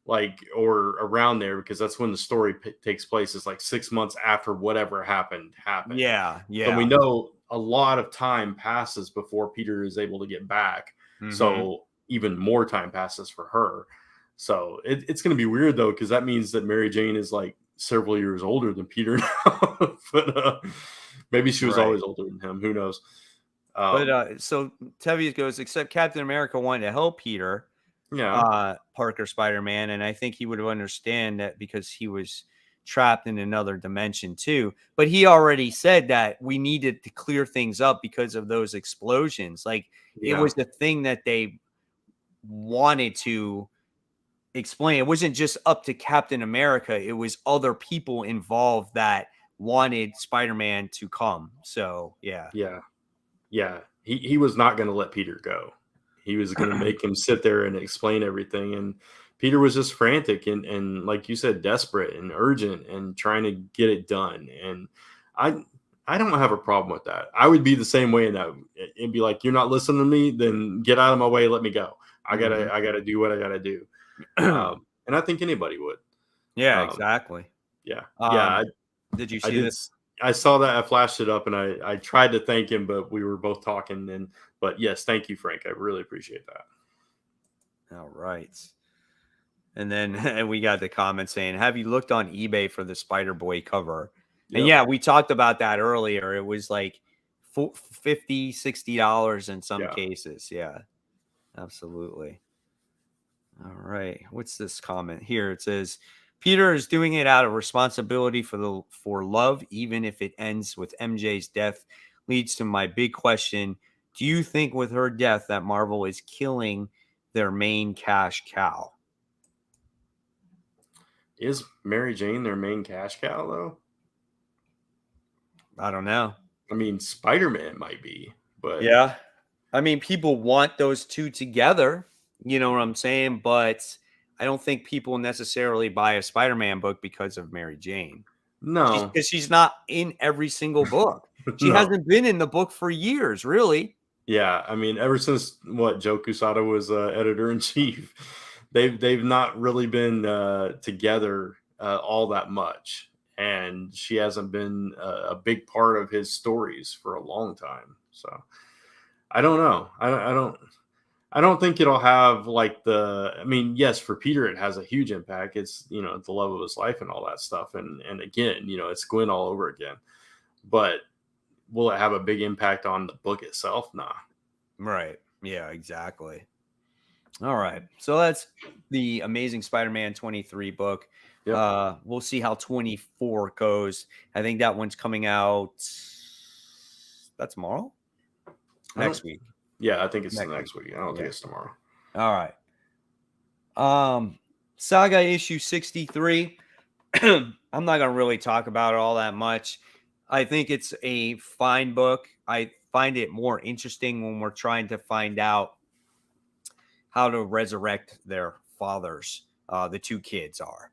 Like, or around there, because that's when the story takes place. It's like 6 months after whatever happened. Yeah, So we yeah. know a lot of time passes before Peter is able to get back. Mm-hmm. So even more time passes for her. So it's going to be weird though, because that means that Mary Jane is like several years older than Peter now. But maybe she was Right. always older than him. Who knows? But Um, so Tevius goes, except Captain America wanted to help Peter, yeah, Parker Spider-Man, and I think he would have understand that because he was trapped in another dimension too. But he already said that we needed to clear things up because of those explosions. Like it yeah, was the thing that they wanted to explain. It wasn't just up to Captain America. It was other people involved that wanted Spider-Man to come. So yeah. yeah, yeah. He was not going to let Peter go. He was going to make him sit there and explain everything. And Peter was just frantic and like you said, desperate and urgent and trying to get it done. And I I don't have a problem with that. I would be the same way in that. It'd be like, you're not listening to me, then get out of my way. Let me go. Mhm. I gotta do what I gotta do. And I think anybody would. Yeah, Um, exactly. yeah, yeah. Um, did you I see did. this? I saw that. I flashed it up, and I tried to thank him, but we were both talking. But yes, thank you, Frank. I really appreciate that. All right. And then and we got the comment saying, "Have you looked on eBay for the Spider Boy cover?" And Yep. yeah, we talked about that earlier. It was like $50, $60 in some Yeah. cases. Yeah, absolutely. All right. What's this comment here? It says Peter is doing it out of responsibility for love, even if it ends with MJ's death. Leads to my big question: do you think with her death that Marvel is killing their main cash cow? Is Mary Jane their main cash cow though? I don't know. I mean, Spider Man might be, but Yeah. I mean, people want those two together. You know what I'm saying? But I don't think people necessarily buy a Spider-Man book because of Mary Jane. She's no, because she's not in every single book. She no. hasn't been in the book for years, really. Yeah, I mean, ever since what Joe Quesada was editor in chief, they've not really been together all that much, and she hasn't been a big part of his stories for a long time. So I don't know. I don't think it'll have like the. I mean, yes, for Peter, it has a huge impact. It's the love of his life and all that stuff, and again, it's Gwen all over again. But will it have a big impact on the book itself? Nah. Right. Yeah, exactly. All right. So that's the Amazing Spider-Man 23 book. Yep. We'll see how 24 goes. I think that one's coming out that's tomorrow? I don't. Next week. Yeah, I think it's the Next week. next week. I don't think Yeah. it's tomorrow. All right. Saga issue 63. I'm not gonna really talk about it all that much. I think it's a fine book. I find it more interesting when we're trying to find out how to resurrect their fathers. The two kids are.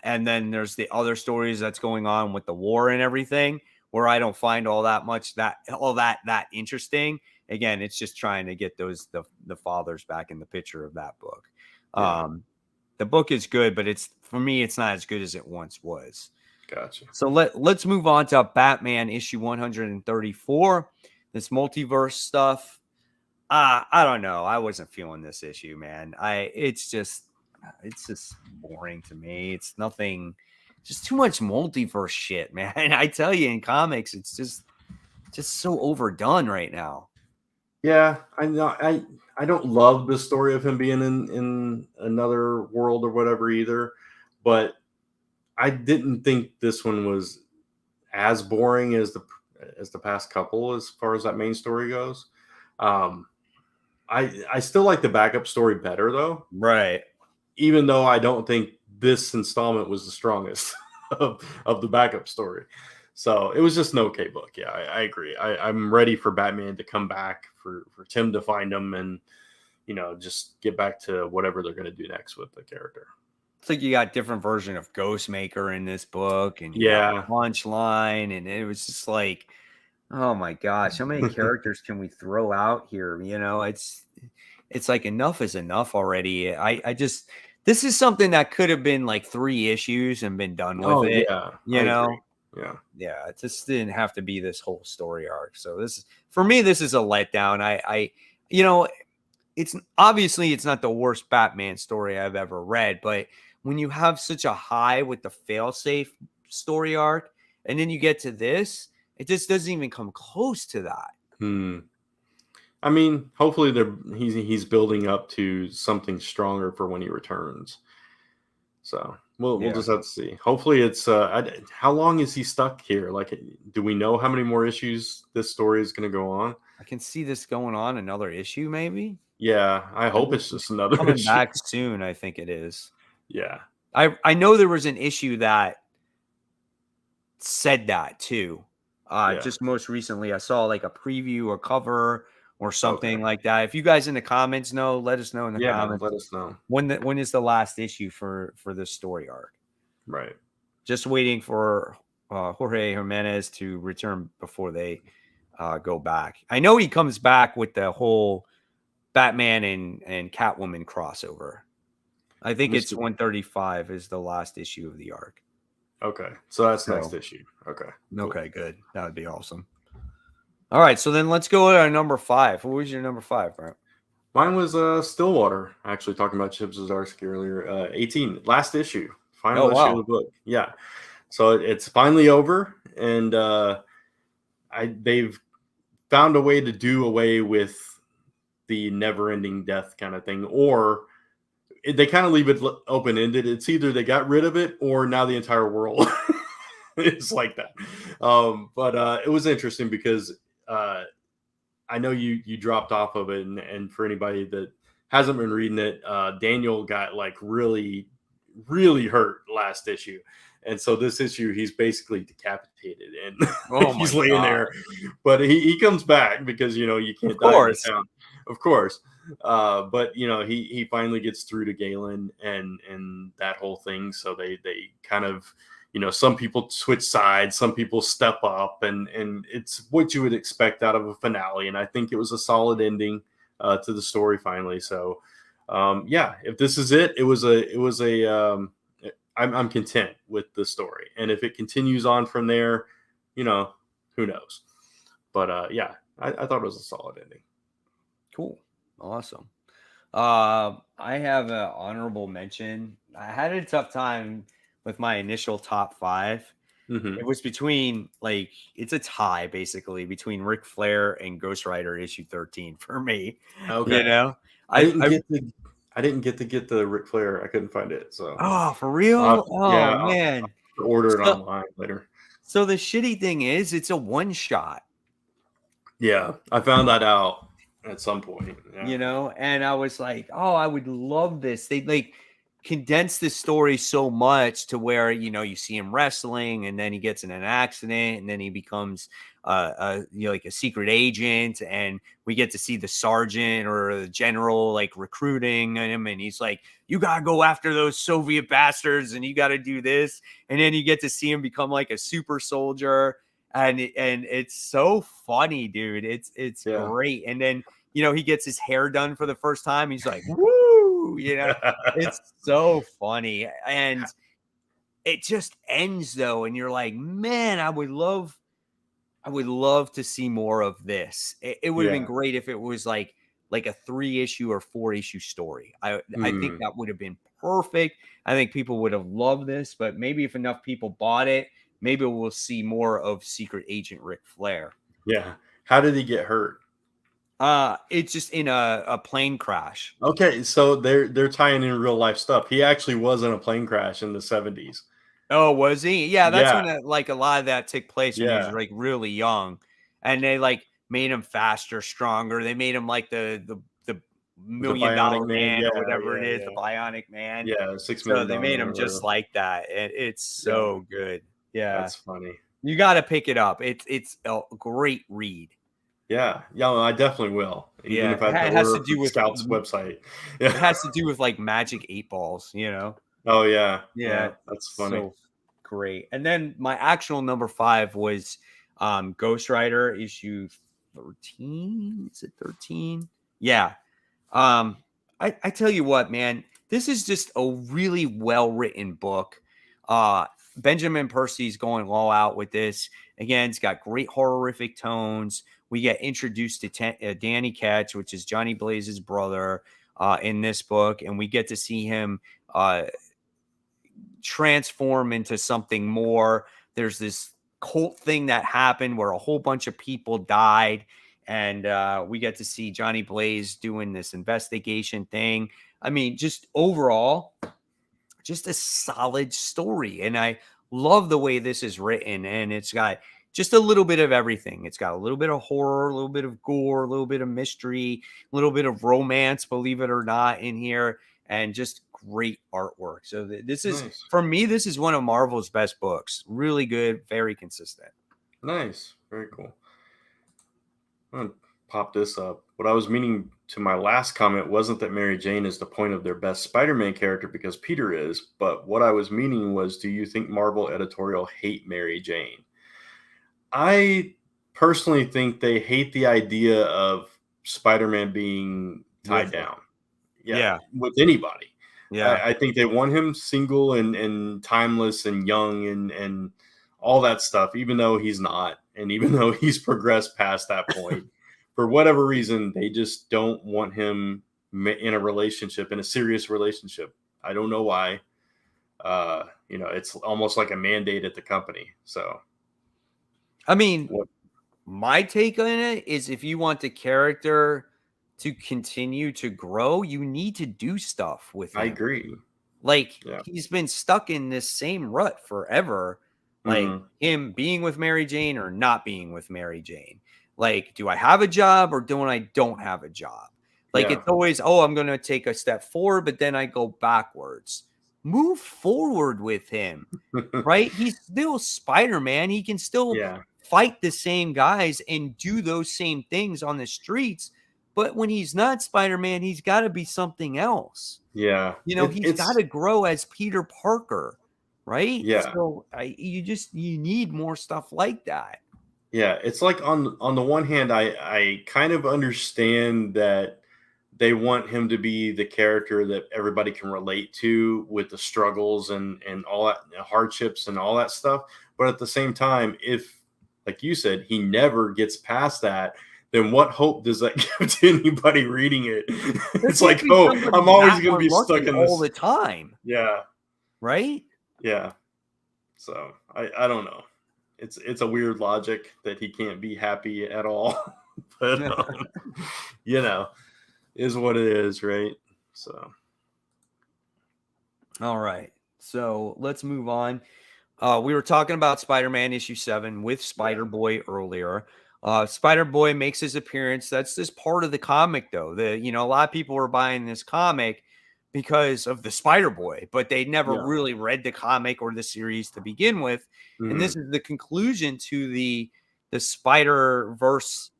And then there's the other stories that's going on with the war and everything, where I don't find all that interesting. Again, it's just trying to get the fathers back in the picture of that book. Yeah, Um, the book is good, but it's for me, it's not as good as it once was. gotcha. So let's move on to Batman issue 134. This multiverse stuff. I don't know. I wasn't feeling this issue, man. It's just boring to me. It's nothing, just too much multiverse shit, man. I tell you, in comics, it's just so overdone right now. Yeah, I know. I don't love the story of him being in another world or whatever either, but I didn't think this one was as boring as the past couple as far as that main story goes. Um, I still like the backup story better though, Right. even though I don't think this installment was the strongest of the backup story. So it was just an okay book. Yeah, I agree. I'm ready for Batman to come back, for Tim to find him, and just get back to whatever they're going to do next with the character. it's like you got different version of Ghostmaker in this book, and you got Yeah. Punchline, and it was just like, oh my gosh, how many characters can we throw out here? It's like enough is enough already. I just this is something that could have been like 3 issues and been done with Oh it. yeah, I You agree. know, Yeah. yeah, it just didn't have to be this whole story arc. So this for me, this is a letdown. You know, it's obviously it's not the worst Batman story I've ever read, but when you have such a high with the failsafe story arc, and then you get to this, it just doesn't even come close to that. Hmm. I mean, hopefully he's building up to something stronger for when he returns. So we'll Yeah. just have to see. Hopefully, it's how long is he stuck here? Like, do we know how many more issues this story is going to go on? I can see this going on another issue, maybe. Yeah, I Like hope this it's is just another coming issue. back soon, I think it is. Yeah, I know there was an issue that said that too. yeah. Just most recently, I saw like a preview or cover or Okay. something like that. If you guys in the comments know, let us know in the Yeah, comments let us know. when is the last issue for this story arc. Right. Just waiting for Jorge Jimenez to return before they go back. I know he comes back with the whole Batman and Catwoman crossover. I think it's Mr. 135 is the last issue of the arc. Okay, so that's next So issue. Okay, cool. okay, good. That would be awesome. All right, so then let's go to our number 5. Who was your number 5, Brent? Mine was Stillwater. Actually, talking about Chip Zdarsky earlier. 18, last issue, Oh final issue of wow. the book. Yeah, so it's finally over, and they've found a way to do away with the never-ending death kind of thing, or they kind of leave it open-ended. It's either they got rid of it, or now the entire world is like that. But it was interesting because I know you dropped off of it, and for anybody that hasn't been reading it, Daniel got like really hurt last issue, and so this issue he's basically decapitated and Oh my he's laying god. there, but he comes back because you Of can't die in this course. town, of course. But he finally gets through to Galen and that whole thing. So they kind of some people switch sides, some people step up, and it's what you would expect out of a finale. And I think it was a solid ending to the story finally. So yeah, if this is it, it was a I'm content with the story, and if it continues on from there, who knows. But yeah, I thought it was a solid ending. Cool. Awesome. I have an honorable mention. I had a tough time with my initial top 5. Mm-hmm. It was between it's a tie basically between Ric Flair and Ghost Rider issue 13 for me. You Okay, know, I didn't I get the I didn't get the Ric Flair. I couldn't find it, so oh for real? Oh yeah, I'll man. order it So online later. so the shitty thing is it's a one shot. Yeah, I found that out at some point. Yeah, And I was like, oh, I would love this. They like condense this story so much to where, you see him wrestling and then he gets in an accident and then he becomes like a secret agent, and we get to see the sergeant or the general like recruiting him, and he's like, you gotta go after those Soviet bastards and you gotta do this. And then you get to see him become like a super soldier. And it's so funny, dude. It's yeah. great. And then he gets his hair done for the first time. He's like, woo, it's so funny. And it just ends though. And you're like, man, I would love to see more of this. It would have been Yeah. great if it was like a 3-issue or 4-issue story. I think Hmm. that would have been perfect. I think people would have loved this, but maybe if enough people bought it, maybe we'll see more of Secret Agent Ric Flair. Yeah. How did he get hurt? It's just in a plane crash. Okay, so they're tying in real life stuff. He actually was in a plane crash in the 70s. Oh, was he? Yeah, that's Yeah, when like a lot of that took place when he was yeah. like really young, and they like made him faster, stronger. They made him like the The million Bionic dollar Man. man Yeah, or whatever it yeah, is, the yeah. Bionic Man. Yeah, six So million they made dollar him or just whatever. like that, and it's Yeah, so good. Yeah, that's funny. you got to pick it up. It's a great read. Yeah, yeah, I definitely will. Even Yeah, if I have to it has order to it from do with Scout's website. it Yeah. has to do with like Magic 8 balls. Oh yeah, Yeah, yeah, that's funny. so great. And then my actual number 5 was Ghost Rider issue 13. Is it 13? Yeah. Um, I tell you what, man, this is just a really well written book. Benjamin Percy's going all out with this. Again, it's got great horrific tones. We get introduced to Danny Ketch, which is Johnny Blaze's brother, in this book, and we get to see him transform into something more. There's this cult thing that happened where a whole bunch of people died, and we get to see Johnny Blaze doing this investigation thing. I mean, just overall, just a solid story. And I love the way this is written. And it's got just a little bit of everything. It's got a little bit of horror, a little bit of gore, a little bit of mystery, a little bit of romance, believe it or not, in here, and just great artwork. So this is, Nice, for me, this is one of Marvel's best books. Really good, very consistent. nice, very cool. I'm gonna pop this up. What I was meaning to my last comment wasn't that Mary Jane is the point of their best Spider-Man character because Peter is, but what I was meaning was, do you think Marvel editorial hate Mary Jane? I personally think they hate the idea of Spider-Man being tied With it. down. Yeah, Yeah. with anybody. Yeah. I think they want him single and timeless and young and all that stuff, even though he's not, and even though he's progressed past that point. For whatever reason, they just don't want him in a relationship, in a serious relationship. I don't know why. It's almost like a mandate at the company. So, I mean, what my take on it is if you want the character to continue to grow, you need to do stuff with I him. agree. Like, Yeah. he's been stuck in this same rut forever. Like, Mhm. him being with Mary Jane or not being with Mary Jane. Like, do I have a job or don't have a job? Like, Yeah. it's always, oh, I'm going to take a step forward, but then I go backwards. Move forward with him, right? He's still Spider-Man. He can still Yeah. fight the same guys and do those same things on the streets. But when he's not Spider-Man, he's got to be something else. Yeah. He's got It's to grow as Peter Parker, right? yeah. So you need more stuff like that. Yeah, it's like on the one hand, I kind of understand that they want him to be the character that everybody can relate to with the struggles and all that hardships and all that stuff. But at the same time, if like you said, he never gets past that, then what hope does that give to anybody reading it? There It's can't like, be oh, somebody I'm always that going to be stuck unlucky in all this. the time, Yeah, right? yeah. So I don't know. It's a weird logic that he can't be happy at all, but you know, is what it is, right? So All right. So let's move on. We were talking about Spider-Man issue 7 with yeah, Spider-Boy earlier. Spider-Boy makes his appearance. That's this part of the comic, though. A lot of people were buying this comic because of the Spider-Boy, but they never yeah, really read the comic or the series to begin with. And this mhm, is the conclusion to the Spider-Verse,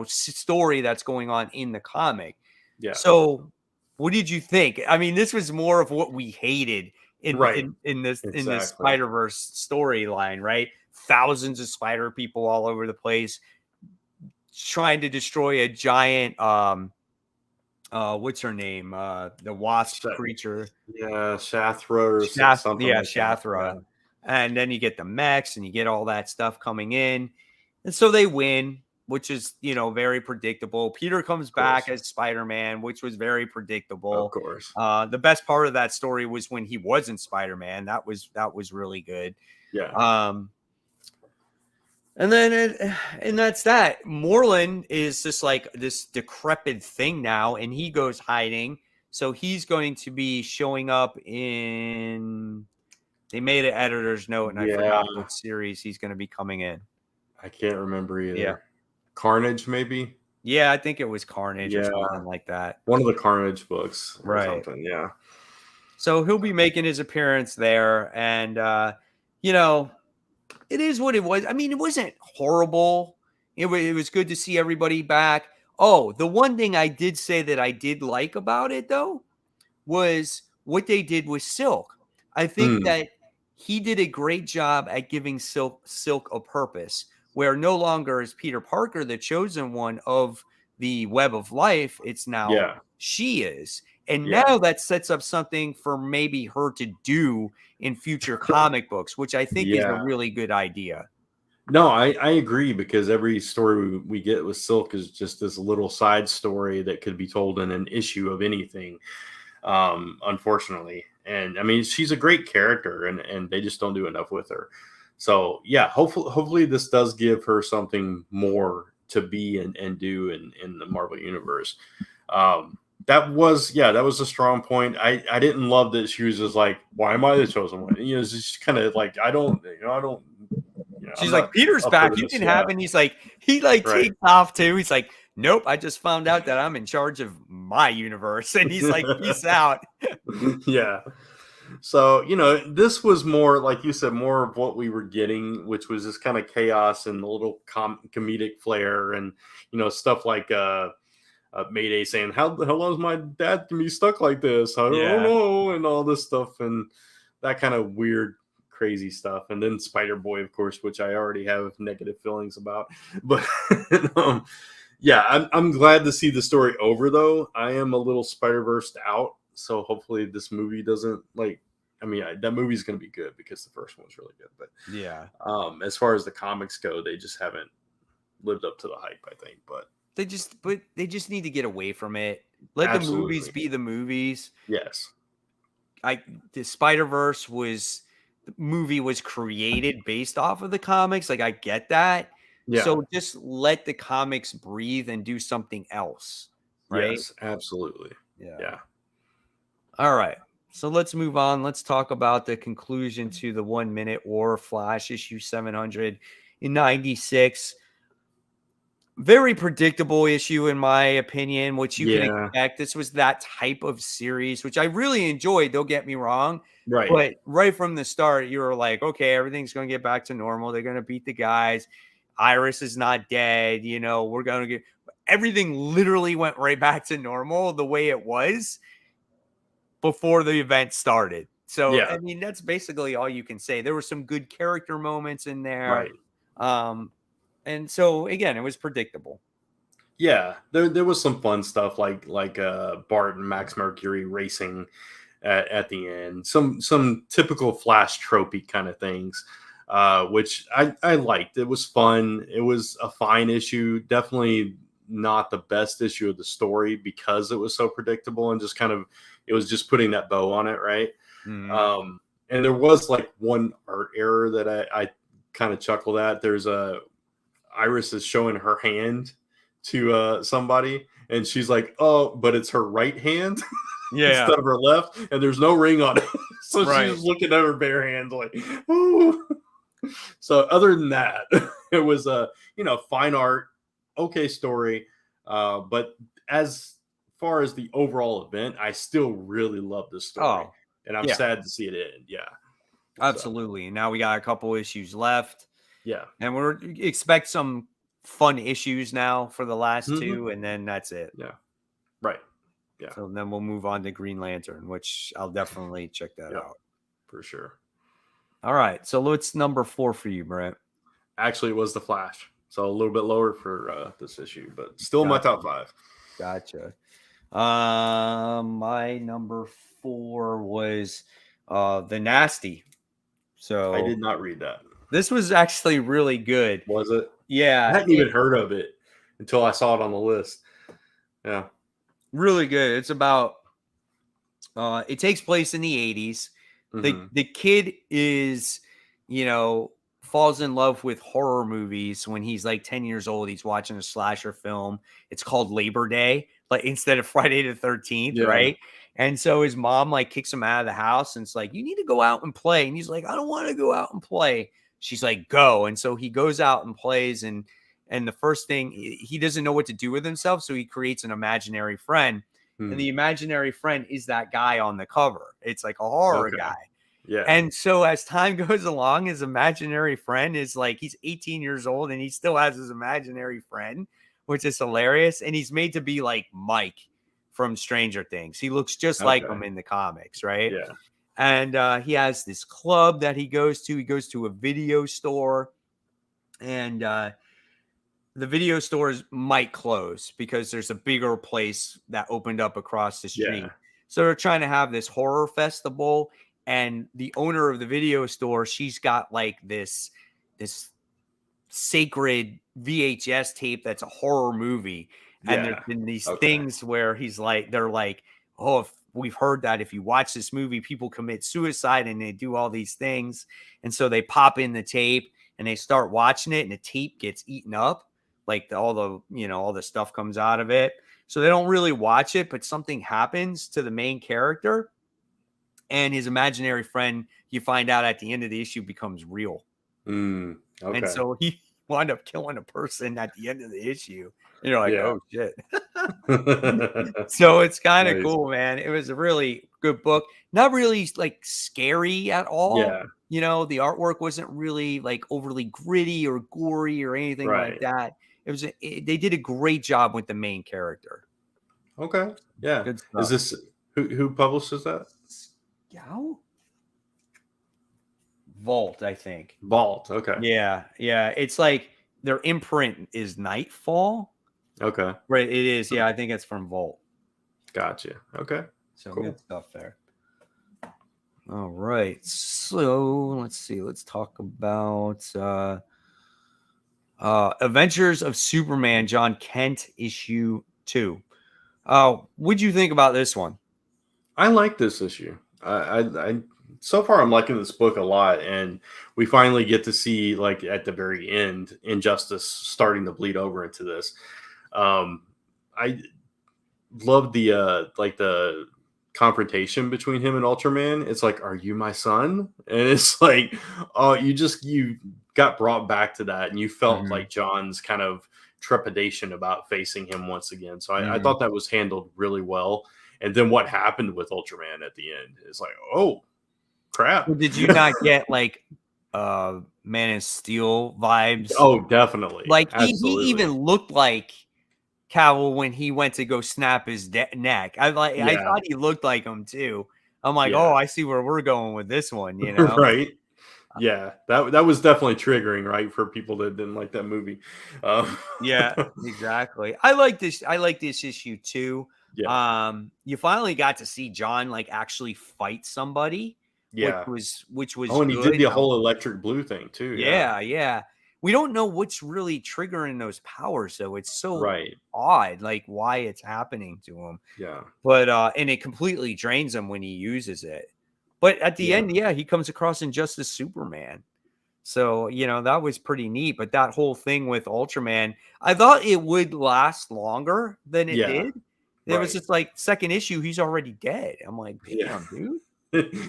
story that's going on in the comic. yeah, So, what did you think? I mean, this was more of what we hated in right, in in this in this exactly. Spider-Verse storyline, right? Thousands of spider people all over the place trying to destroy a giant what's her name? The wasp Sha- creature. yeah, Shathra or something like that. Yeah, Shathra. And then you get the mechs and you get all that stuff coming in. And so they win, which is, very predictable. Peter comes of back course, as Spider-Man, which was very of predictable. course. The best part of that story was when he wasn't Spider-Man. That was really good. Yeah, Um, and then and that's that. Moreland is just like this decrepit thing now, and he goes hiding. So he's going to be showing up in. They made an editor's note, and I yeah. forgot what series he's going to be coming in. I can't remember Yeah, either. Carnage, maybe. yeah, I think it was Carnage or Yeah, something like that. one of the Carnage books or Right. something. Yeah, So he'll be making his appearance there, and you know, it is what it was. I mean, it wasn't horrible. It was good to see everybody back. Oh, the one thing I did say that I did like about it though was what they did with Silk. I think that he did a great job at giving Silk a purpose, where no longer is Peter Parker the chosen one of the web of life. It's now Yeah. she is. And Yeah. now that sets up something for maybe her to do in future comic books, which I think is a Yeah. really good idea. No, I agree, because every story we get with Silk is just this little side story that could be told in an issue of anything, unfortunately. And I mean, she's a great character, and they just don't do enough with her. So yeah, hopefully this does give her something more to be and do in the Marvel universe. That was a strong point. I didn't love that she was just like, why am I the chosen one? You know, it's just kind of like, I don't, I'm She's not like, Peter's up for back. You this. can Yeah, have it. And he right. takes off too. He's like, nope, I just found out that I'm in charge of my universe. And he's like, peace out. Yeah. So, this was more, like you said, more of what we were getting, which was this kind of chaos and a little comedic flair, and, stuff like Mayday saying, how long is my dad can be stuck like this? I don't Yeah. know. And all this stuff, and that kind of weird, crazy stuff. And then Spider Boy, of course, which I already have negative feelings about. But yeah, I'm glad to see the story over, though. I am a little Spider-Versed out. So hopefully this movie doesn't that movie's going to be good, because the first one was really good. But Yeah. as far as the comics go, they just haven't lived up to the hype, I think. But They just need to get away from it. Let the movies absolutely. be the movies. Yes. The Spider-Verse movie was created based off of the comics. Like, I get that. Yeah. So just let the comics breathe and do something else. Right? Yes, absolutely. Yeah. Yeah. All right. So let's move on. Let's talk about the conclusion to the 1 Minute War, Flash issue 796. Very predictable issue, in my opinion, which you can Yeah. expect. This was that type of series, which I really enjoyed. Don't get me wrong. Right. But right from the start, you were like, okay, everything's going to get back to normal. They're going to beat the guys. Iris is not dead. We're going to get everything literally went right back to normal the way it was before the event started. So, Yeah. I mean, that's basically all you can say. There were some good character moments in there. Right. And so, again, it was predictable. Yeah. There was some fun stuff, like Bart and Max Mercury racing at the end. Some typical Flash tropey kind of things, which I liked. It was fun. It was a fine issue. Definitely not the best issue of the story, because it was so predictable, and just kind of, it was just putting that bow on it, right? Mm-hmm. And there was like one art error that I kind of chuckled at. There's Iris is showing her hand to somebody, and she's like, oh, but it's her right hand Yeah. instead of her left, and there's no ring on it. So Right. she's looking at her bare hand like, ooh. So other than that, it was fine art, okay story. But as far as the overall event, I still really love this story. Oh, And I'm yeah. sad to see it end. Yeah. Absolutely. And now we got a couple issues left. Yeah. And we're expect some fun issues now for the last Mhm. two, and then that's it. Yeah. Right. Yeah. So then we'll move on to Green Lantern, which I'll definitely check that out. For sure. All right. So what's number 4 for you, Brent? Actually, it was the Flash. So a little bit lower for this issue, but still my top 5. Gotcha. My number 4 was The Nasty. So I did not read that. This was actually really good. Was it? Yeah. I hadn't even heard of it until I saw it on the list. Yeah. Really good. It's about it takes place in the 80s. Mm-hmm. The kid is, falls in love with horror movies when he's like 10 years old. He's watching a slasher film. It's called Labor Day, like instead of Friday the 13th, right? And so his mom like kicks him out of the house, and it's like, you need to go out and play. And he's like, I don't want to go out and play. She's like, go. And so he goes out and plays, and the first thing, he doesn't know what to do with himself, so he creates an imaginary friend. And the imaginary friend is that guy on the cover. It's like a horror guy. Yeah. And so as time goes along, his imaginary friend is like, he's 18 years old and he still has his imaginary friend, which is hilarious. And he's made to be like Mike from Stranger Things. He looks just like him in the comics, right? Yeah. And he has this club that he goes to. He goes to a video store, and the video stores might close because there's a bigger place that opened up across the Yeah. street. So they're trying to have this horror festival, and the owner of the video store, she's got like this sacred VHS tape that's a horror movie. And there's Yeah. been these Okay. things where they're like, oh, if we've heard that if you watch this movie, people commit suicide and they do all these things. And so they pop in the tape and they start watching it, and the tape gets eaten up. Like all the stuff comes out of it. So they don't really watch it, but something happens to the main character, and his imaginary friend, you find out at the end of the issue, becomes real. And Okay. so he wound up killing a person at the end of the issue. And you're like, Yeah. oh shit. So it's kind of Nice. cool, man. It was a really good book. Not really like scary at all. Yeah. The artwork wasn't really like overly gritty or gory or anything like Right. that. They did a great job with the main character. Okay. Yeah. Good Is stuff. this who publishes that? Scout? Vault, I think. Vault. Okay. Yeah. It's like their imprint is Nightfall. Okay. Right. It is. Yeah, I think it's from Vault. Gotcha. Okay. So Cool. good stuff there. All right. So let's see. Let's talk about Adventures of Superman, John Kent, issue 2. What'd you think about this one? I like this issue. I so far I'm liking this book a lot, and we finally get to see, like, at the very end, Injustice starting to bleed over into this. I love the confrontation between him and Ultraman. It's like, are you my son? And it's like, oh, you got brought back to that, and you felt like John's kind of trepidation about facing him once again. So I thought that was handled really well. And then what happened with Ultraman at the end is like, oh crap. Well, did you not get like Man of Steel vibes? Oh, definitely. Like he Absolutely. even looked like Cavill when he went to go snap his neck. I thought he looked like him too. I'm like, oh, I see where we're going with this one, Right. Yeah, that was definitely triggering, right, for people that didn't like that movie. Yeah, exactly. I like this issue too. Yeah. You finally got to see John like actually fight somebody. Yeah. which was Oh, and he good. did the whole electric blue thing too. Yeah. We don't know what's really triggering those powers, though. It's so Right. odd, like why it's happening to him. Yeah. But and it completely drains him when he uses it. But at the end, he comes across Injustice Superman. So, that was pretty neat. But that whole thing with Ultraman, I thought it would last longer than it did. It was just like second issue, he's already dead. I'm like, damn, dude.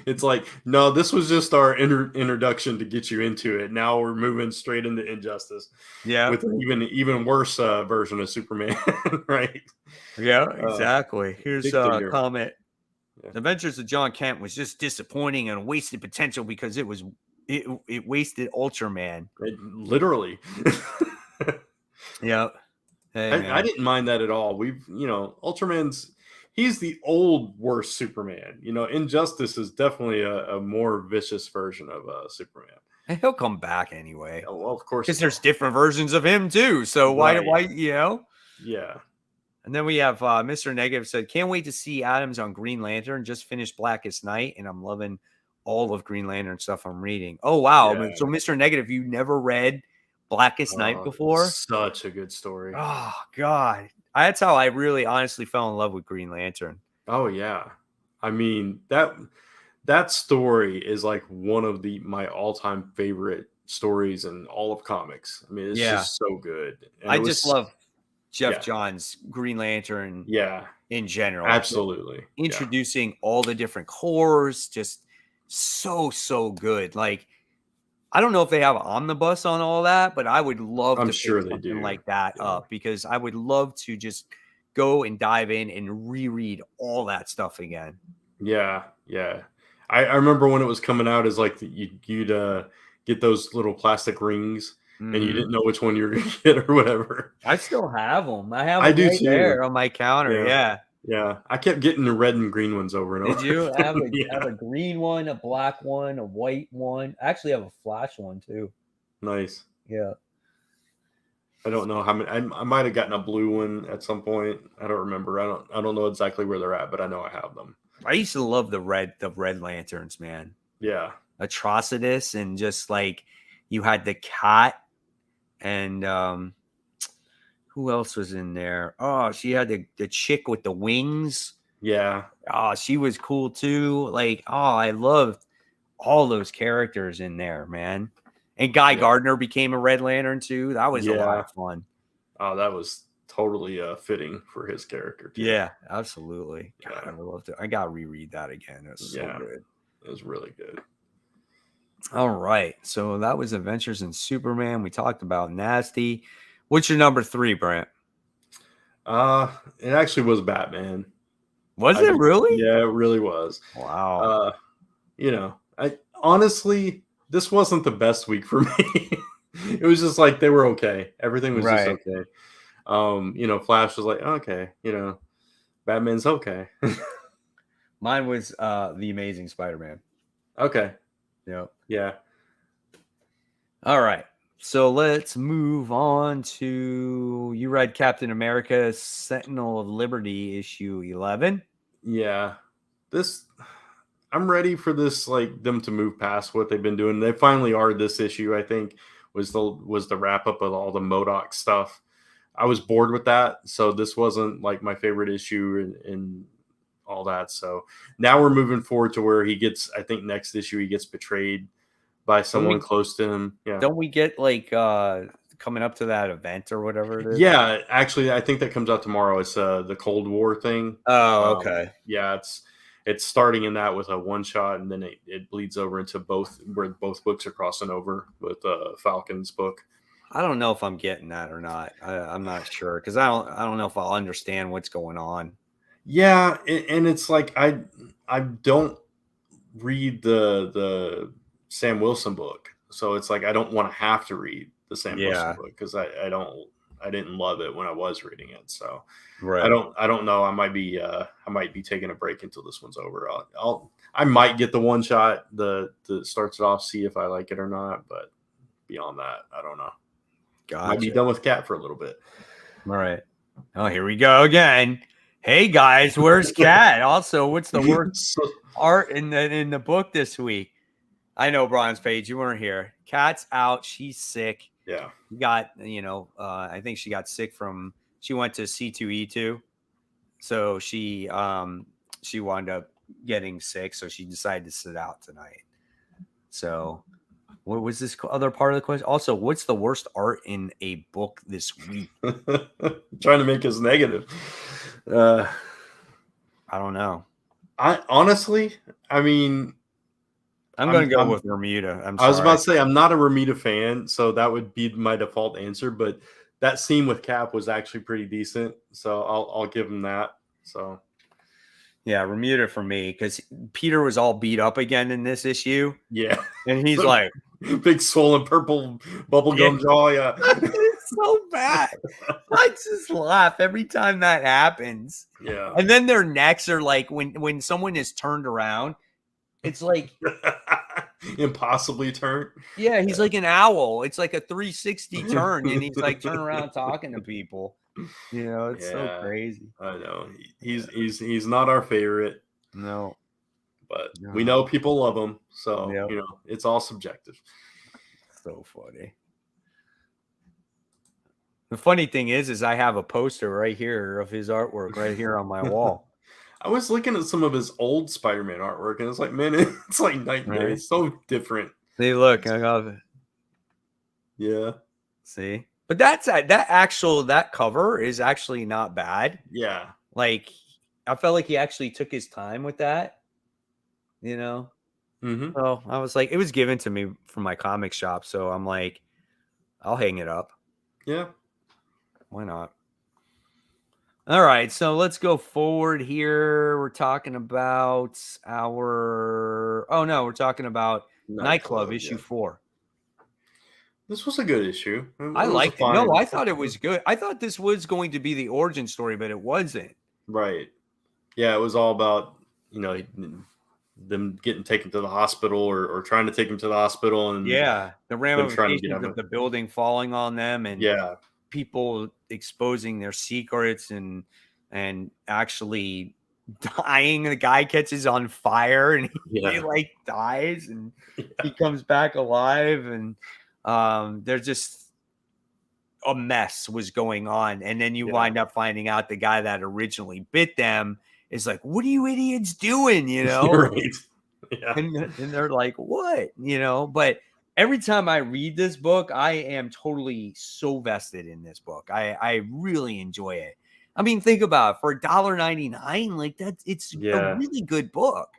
It's like, no, this was just our introduction to get you into it. Now we're moving straight into Injustice. Yeah. With an even worse version of Superman, right? Yeah, exactly. Here's a comment. Yeah. Adventures of John Kent was just disappointing and wasted potential because it wasted Ultraman. Literally. Yeah. Hey, I didn't mind that at all. Ultraman's, he's the old worst Superman. Injustice is definitely a more vicious version of Superman. And he'll come back anyway. Oh, well, of course. Because there's different versions of him too. So why, Yeah. And then we have Mr. Negative said, can't wait to see Adams on Green Lantern. Just finished Blackest Night, and I'm loving all of Green Lantern stuff I'm reading. Oh, wow. Yeah. So, Mr. Negative, you never read Blackest Night before? Such a good story. Oh, God. That's how I really honestly fell in love with Green Lantern. Oh, yeah. I mean, that story is like one of my all-time favorite stories in all of comics. I mean, it's just so good. And I just love Jeff Johns' Green Lantern in general. Absolutely. Introducing all the different cores, just so good. Like, I don't know if they have an omnibus on all that, but I would love to pick something like that up, because I would love to just go and dive in and reread all that stuff again. Yeah. I remember when it was coming out, is like you'd get those little plastic rings, and you didn't know which one you were going to get or whatever. I still have them. I have them right there on my counter. Yeah. Yeah, I kept getting the red and green ones over and over. Did you? I Yeah, have a green one, a black one, a white one. I actually have a Flash one too. nice. Yeah. I don't know how many. I might have gotten a blue one at some point. I don't remember. I don't know exactly where they're at, but I know I have them. I used to love the red lanterns, man. Yeah, Atrocitus, and just like you had the cat, and who else was in there? Oh, she had the chick with the wings. yeah, Oh, she was cool too. Like, oh, I loved all those characters in there, man. And Guy yeah, Gardner became a Red Lantern too. That was a lot yeah. of fun. Oh, that was totally fitting for his character too. Yeah, absolutely. God, Yeah, I loved it. I gotta reread that again. It was so yeah. good. It was really good. All right. So that was Adventures in Superman. We talked about Nasty. What's your number 3, Brent? It actually was Batman. Was it really? Yeah, it really was. Wow. Uh, I honestly, this wasn't the best week for me. It was just like they were okay. Everything was just Right. okay. Flash was like, okay, Batman's okay. Mine was The Amazing Spider-Man. Okay. Yep. Yeah. All right. So let's move on to you read Captain America Sentinel of Liberty issue 11. Yeah. This I'm ready for this, like, them to move past what they've been doing. They finally are. This issue, I think, was the wrap up of all the MODOK stuff. I was bored with that, so this wasn't like my favorite issue and all that. So now we're moving forward to where he gets, I think next issue he gets betrayed by Don't someone we close to him. Yeah. don't we get like coming up to that event or whatever it is? Yeah, actually I think that comes out tomorrow. It's the Cold War thing. Oh, okay. Yeah, it's starting in that with a one shot, and then it bleeds over into where both books are crossing over with Falcon's book. I don't know if I'm getting that or not. I'm not sure because I don't know if I'll understand what's going on. Yeah, and it's like I don't read the Sam Wilson book, so it's like I don't want to have to read the Sam Wilson Yeah. book because I didn't love it when I was reading it. So Right. I don't know. I might be taking a break until this one's over. I might get the one shot that starts it off, see if I like it or not. But beyond that, I don't know. Might be Gotcha. done with Cat for a little bit. All right. Oh, here we go again. Hey guys, where's Cat? Also, what's the worst art in the book this week? I know, Bronze Page, you weren't here. Cat's out. She's sick. Yeah. Got I think she got sick from she went to C2E2, so she wound up getting sick, so she decided to sit out tonight. So what was this other part of the question? Also, what's the worst art in a book this week? Trying to make us negative. I don't know. I mean, I'm going to go with Bermuda. I was about to say I'm not a Ramita fan, so that would be my default answer. But that scene with Cap was actually pretty decent, so I'll give him that. So yeah, Bermuda for me because Peter was all beat up again in this issue. Yeah, and he's like big swollen purple bubblegum jaw. Yeah, it's so bad. I just laugh every time that happens. Yeah, and then their necks are like when someone is turned around. It's like impossibly turned. Yeah, he's like an owl. It's like a 360 turn, and he's like turning around talking to people. It's so crazy. I know he's not our favorite. No, but we know people love him, so it's all subjective. So funny. The funny thing is I have a poster right here of his artwork right here on my wall. I was looking at some of his old Spider-Man artwork, and it's like, man, it's like night and day. It's so different. See, look, I got it. Yeah. See, but that cover is actually not bad. Yeah. Like, I felt like he actually took his time with that. Mm-hmm. So I was like, it was given to me from my comic shop, so I'm like, I'll hang it up. Yeah. Why not? All right, so let's go forward here. We're talking about we're talking about Nightclub issue 4. This was a good issue. I liked it. No, I thought it was good. I thought this was going to be the origin story, but it wasn't. Right. Yeah, it was all about, them getting taken to the hospital or trying to take him to the hospital and Yeah, the them trying to get ramifications him. of the building falling on them and Yeah, people exposing their secrets and actually dying. The guy catches on fire and he yeah, like dies and yeah, he comes back alive and there's just a mess was going on. And then you yeah. wind up finding out the guy that originally bit them is like, what are you idiots doing? You know? You're right. Yeah, And they're like, what? You know, but every time I read this book, I am totally so vested in this book. I really enjoy it. I mean, think about it, for $1.99, like it's a yeah. really good book.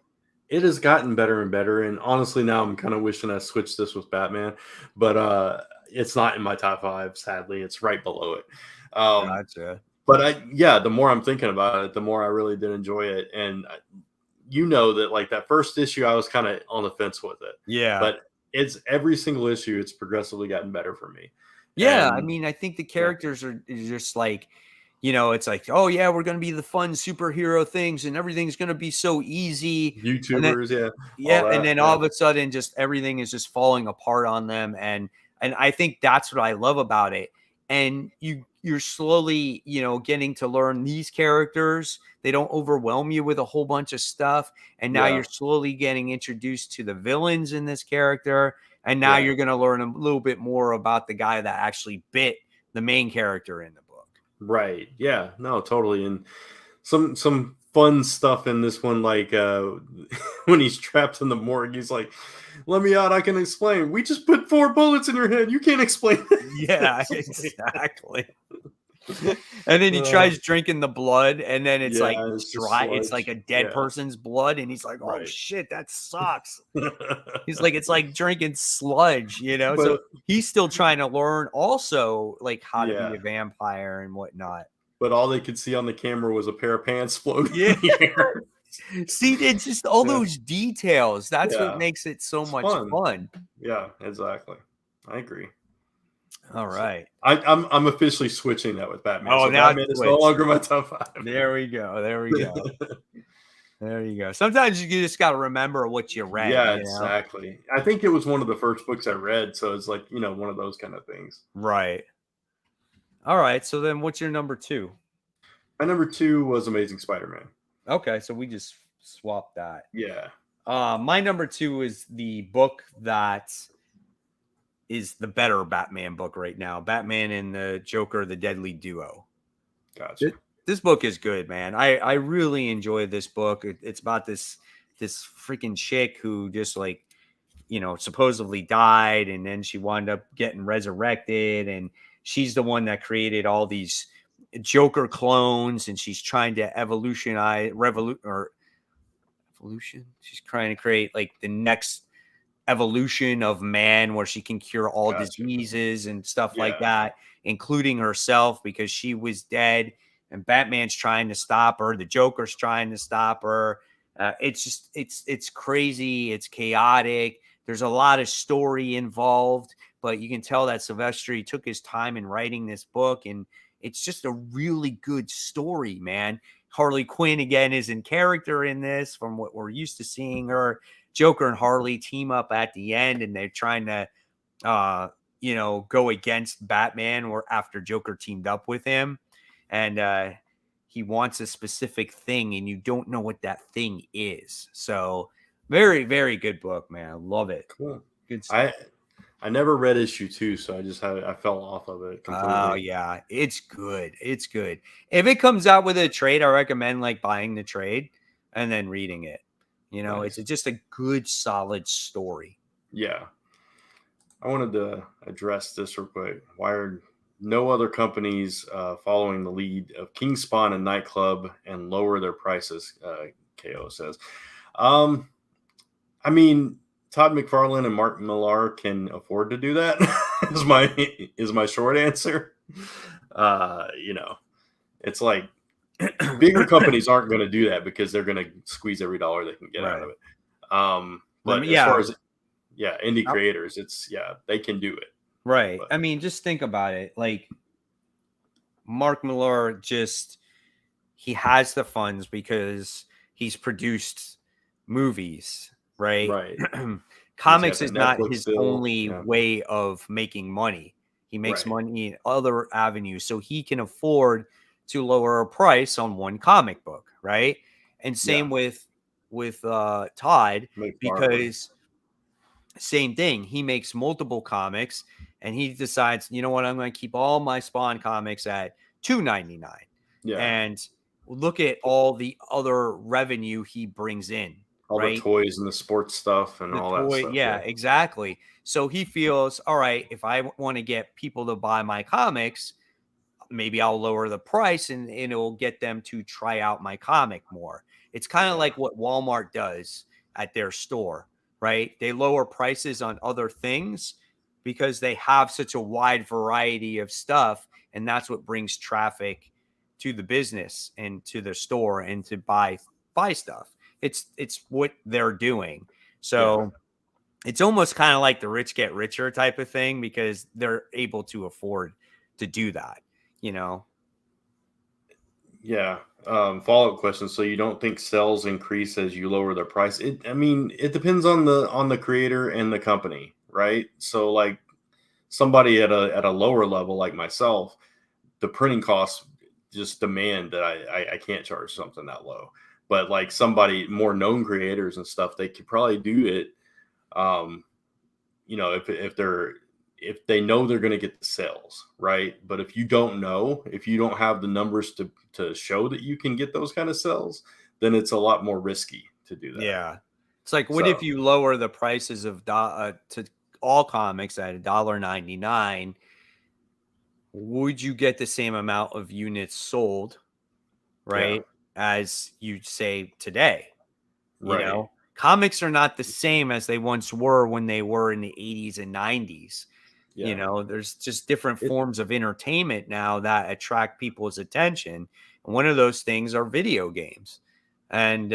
It has gotten better and better, and honestly, now I'm kind of wishing I switched this with Batman, but it's not in my top five. Sadly, it's right below it. Um, Gotcha. but yeah, the more I'm thinking about it, the more I really did enjoy it, and that like that first issue, I was kind of on the fence with it, Yeah. but it's every single issue, it's progressively gotten better for me, Yeah, I and mean, I think the yeah, characters are just like, it's like, oh yeah, we're gonna be the fun superhero things, and everything's gonna be so easy. And then YouTubers, yeah, all yeah, and that, then yeah, all of a sudden, just everything is just falling apart on them, and I think that's what I love about it. And you're slowly, getting to learn these characters. They don't overwhelm you with a whole bunch of stuff, and now yeah, you're slowly getting introduced to the villains in this character, and now yeah. you're going to learn a little bit more about the guy that actually bit the main character in the book. Right. Yeah. No, totally. And some fun stuff in this one, like when he's trapped in the morgue, he's like, "Let me out. I can explain. We just put 4 bullets in your head. You can't explain Yeah, it." exactly. And then he uh, tries drinking the blood, and then it's yeah, like it's it's just dry. It's like sludge. a dead Yeah. person's blood, and he's like, "Oh Right. shit, that sucks." He's like, it's like drinking sludge. but So he's still trying to learn also like how to be yeah, a vampire and whatnot. but all they could see on the camera was a pair of pants floating Yeah. in the air. See, it's just all Yeah. those details. That's what Yeah. makes it so It's much fun. fun. Yeah. Exactly. I agree. All So right. I'm officially switching that with Batman. Oh, So now it's Batman is no switched. longer my top five. There we go. There we go. There you go. Sometimes you just got to remember what you read, Yeah, you know? exactly. I think it was one of the first books I read, so it's like, one of those kind of things. Right. All right. So then what's your number two? My number two was Amazing Spider-Man. Okay. So we just swapped that. Yeah, My number two is the book that is the better Batman book right now. Batman and the Joker, the Deadly Duo. gotcha. This book is good, man. I really enjoy this book. It's about this freaking chick who just like, supposedly died, and then she wound up getting resurrected, and she's the one that created all these Joker clones, and she's trying to evolution. She's trying to create like the next evolution of man where she can cure all Gotcha. diseases and stuff like Yeah, that, including herself because she was dead. And Batman's trying to stop her. The Joker's trying to stop her. It's crazy. It's chaotic. There's a lot of story involved, but you can tell that Silvestri took his time in writing this book, and it's just a really good story, man. Harley Quinn again is in character in this from what we're used to seeing her. Joker and Harley team up at the end, and they're trying to, go against Batman or after Joker teamed up with him. And he wants a specific thing, and you don't know what that thing is. So, very, very good book, man. I love it. cool. Good stuff. I never read issue 2, so I fell off of it Oh, completely. yeah. It's good. It's good. If it comes out with a trade, I recommend like buying the trade and then reading it. It's Nice. just a good, solid story. Yeah. I wanted to address this real quick. Why are no other companies following the lead of King Spawn and Nightclub and lower their prices? KO says. Um, I mean, Todd McFarlane and Mark Millar can afford to do that. is my short answer. It's like bigger companies aren't going to do that because they're going to squeeze every dollar they can get out Right. of it. But as Yeah. far as indie creators, they can do it. Right. But I mean, just think about it. Like Mark Millar he has the funds because he's produced movies, right? Right. He's got Comics that is not Netflix his deal. only Yeah. way of making money. He makes Right. money in other avenues, so he can afford to lower a price on one comic book, right? And Yeah. same with Todd, McFarlane. because same thing. He makes multiple comics and he decides, you know what, I'm going to keep all my Spawn comics at $2.99. Yeah. And look at all the other revenue he brings in, All the right? toys and the sports stuff and The all that toy, stuff. yeah, Yeah. exactly. So he feels, all right, if I want to get people to buy my comics, maybe I'll lower the price and it'll get them to try out my comic more. It's kind of Yeah. like what Walmart does at their store, right? They lower prices on other things because they have such a wide variety of stuff. And that's what brings traffic to the business and to the store and to buy stuff. It's what they're doing. Yeah. So it's almost kind of like the rich get richer type of thing because they're able to afford to do that, you know? Yeah. Follow-up question. So you don't think sales increase as you lower the price? I mean, it depends on the creator and the company, right? So like somebody at a lower level like myself, the printing costs just demand that I can't charge something that low. But like somebody more known creators and stuff, they could probably do it. Um, if they know they're going to get the sales, right? But if you don't know, if you don't have the numbers to show that you can get those kind of sales, then it's a lot more risky to do that. Yeah. It's like, what if So you lower the prices of to all comics at $1.99? Would you get the same amount of units sold, yeah, right, as you say today? You right, know, comics are not the same as they once were when they were in the 80s and 90s. You yeah, know, there's just different it, forms of entertainment now that attract people's attention. And one of those things are video games. And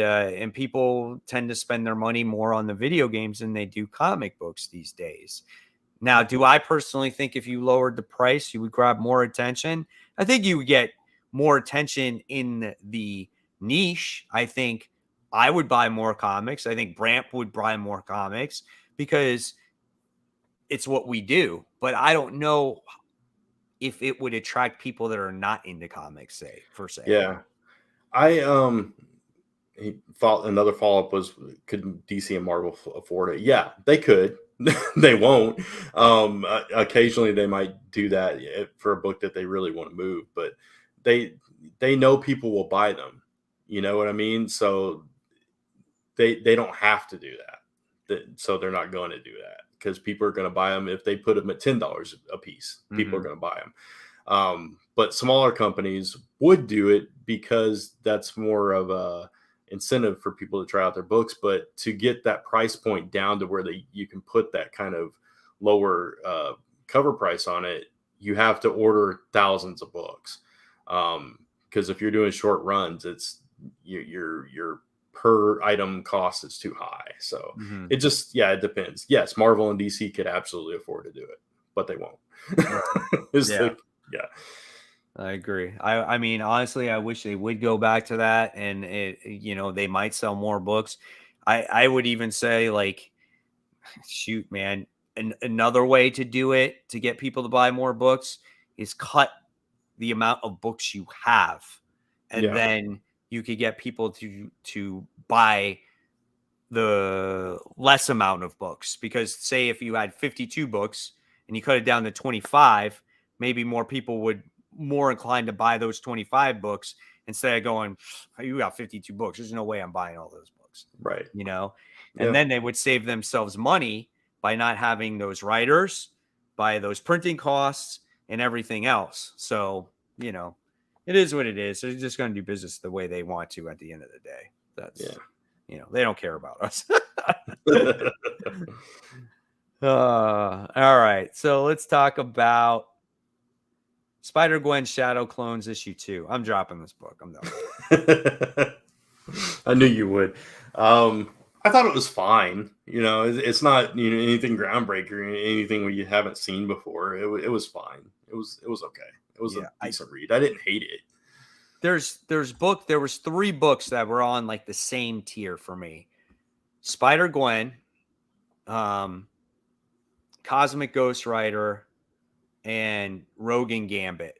people tend to spend their money more on the video games than they do comic books these days. Now, do I personally think if you lowered the price, you would grab more attention? I think you would get more attention in the niche. I think I would buy more comics. I think Brant would buy more comics because it's what we do. But I don't know if it would attract people that are not into comics, say, per se. yeah. I another follow up was, could DC and Marvel afford it? Yeah, they could. They won't. Occasionally they might do that for a book that they really want to move, but they they know people will buy them. You know what I mean? So they don't have to do that. So they're not going to do that because people are going to buy them if they put them at $10 a piece. People are Mm-hmm. going to buy them. But smaller companies would do it because that's more of a incentive for people to try out their books. But to get that price point down to where you can put that kind of lower cover price on it, you have to order thousands of books. Because if you're doing short runs, it's your per item cost is too high. So Mm-hmm. it depends. Yes, Marvel and DC could absolutely afford to do it, but they won't. Right. It's Yeah. yeah. I agree. I mean, honestly, I wish they would go back to that, and they might sell more books. I would even say, like, shoot, man, another way to do it to get people to buy more books is cut the amount of books you have, and Yeah. then you could get people to buy the less amount of books. Because say if you had 52 books and you cut it down to 25, maybe more people would more inclined to buy those 25 books instead of going, you got 52 books, there's no way I'm buying all those books, Right. and Yeah. then they would save themselves money by not having those writers, by those printing costs and everything else. So it is what it is. They're just going to do business the way they want to at the end of the day. That's they don't care about us. Yeah. All right. So let's talk about Spider-Gwen Shadow Clones issue 2. I'm dropping this book. I'm done. I knew you would. I thought it was fine. It's not anything groundbreaking or anything we haven't seen before. It was fine. It was okay. It was a decent read. I didn't hate it. there was 3 books that were on like the same tier for me. Spider-Gwen, Cosmic Ghost Rider, and Rogue and Gambit.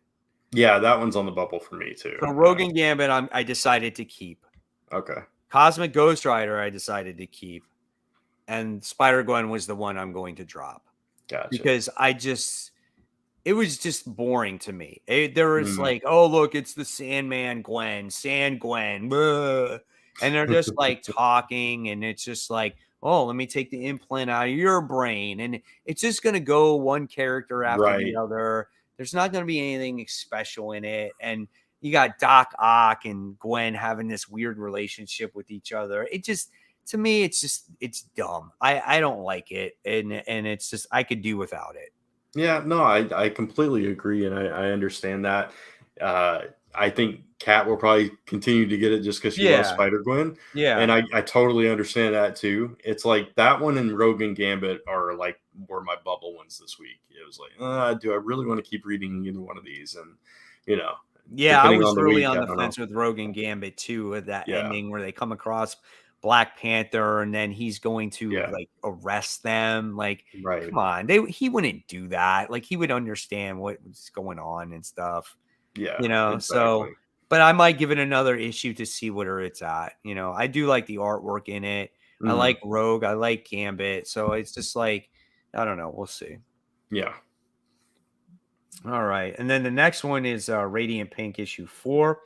Yeah, that one's on the bubble for me too. So Rogue and Gambit, I decided to keep. Okay. Cosmic Ghost Rider, I decided to keep. And Spider-Gwen was the one I'm going to drop. Gotcha. Because it was just boring to me. There was like, oh, look, it's the Sandman Gwen, Sand Gwen. Blah. And they're just like talking. And it's just like, oh, let me take the implant out of your brain. And it's just going to go one character after the other. There's not going to be anything special in it. And you got Doc Ock and Gwen having this weird relationship with each other. It just, to me, it's dumb. I don't like it. And it's just, I could do without it. Yeah, no, I completely agree, and I understand that. I think Kat will probably continue to get it just because she loves Spider-Gwen. Yeah. And I totally understand that too. It's like that one and Rogue and Gambit were my bubble ones this week. It was like, do I really want to keep reading either one of these? And yeah, I was really on the fence with Rogue and Gambit too, with that ending where they come across Black Panther and then he's going to like arrest them. Like, come on, he wouldn't do that. Like, he would understand what was going on and stuff. Yeah, exactly. So, but I might give it another issue to see where it's at. I do like the artwork in it. I like Rogue. I like Gambit. So it's just like, I don't know. We'll see. Yeah. All right. And then the next one is Radiant Pink issue 4.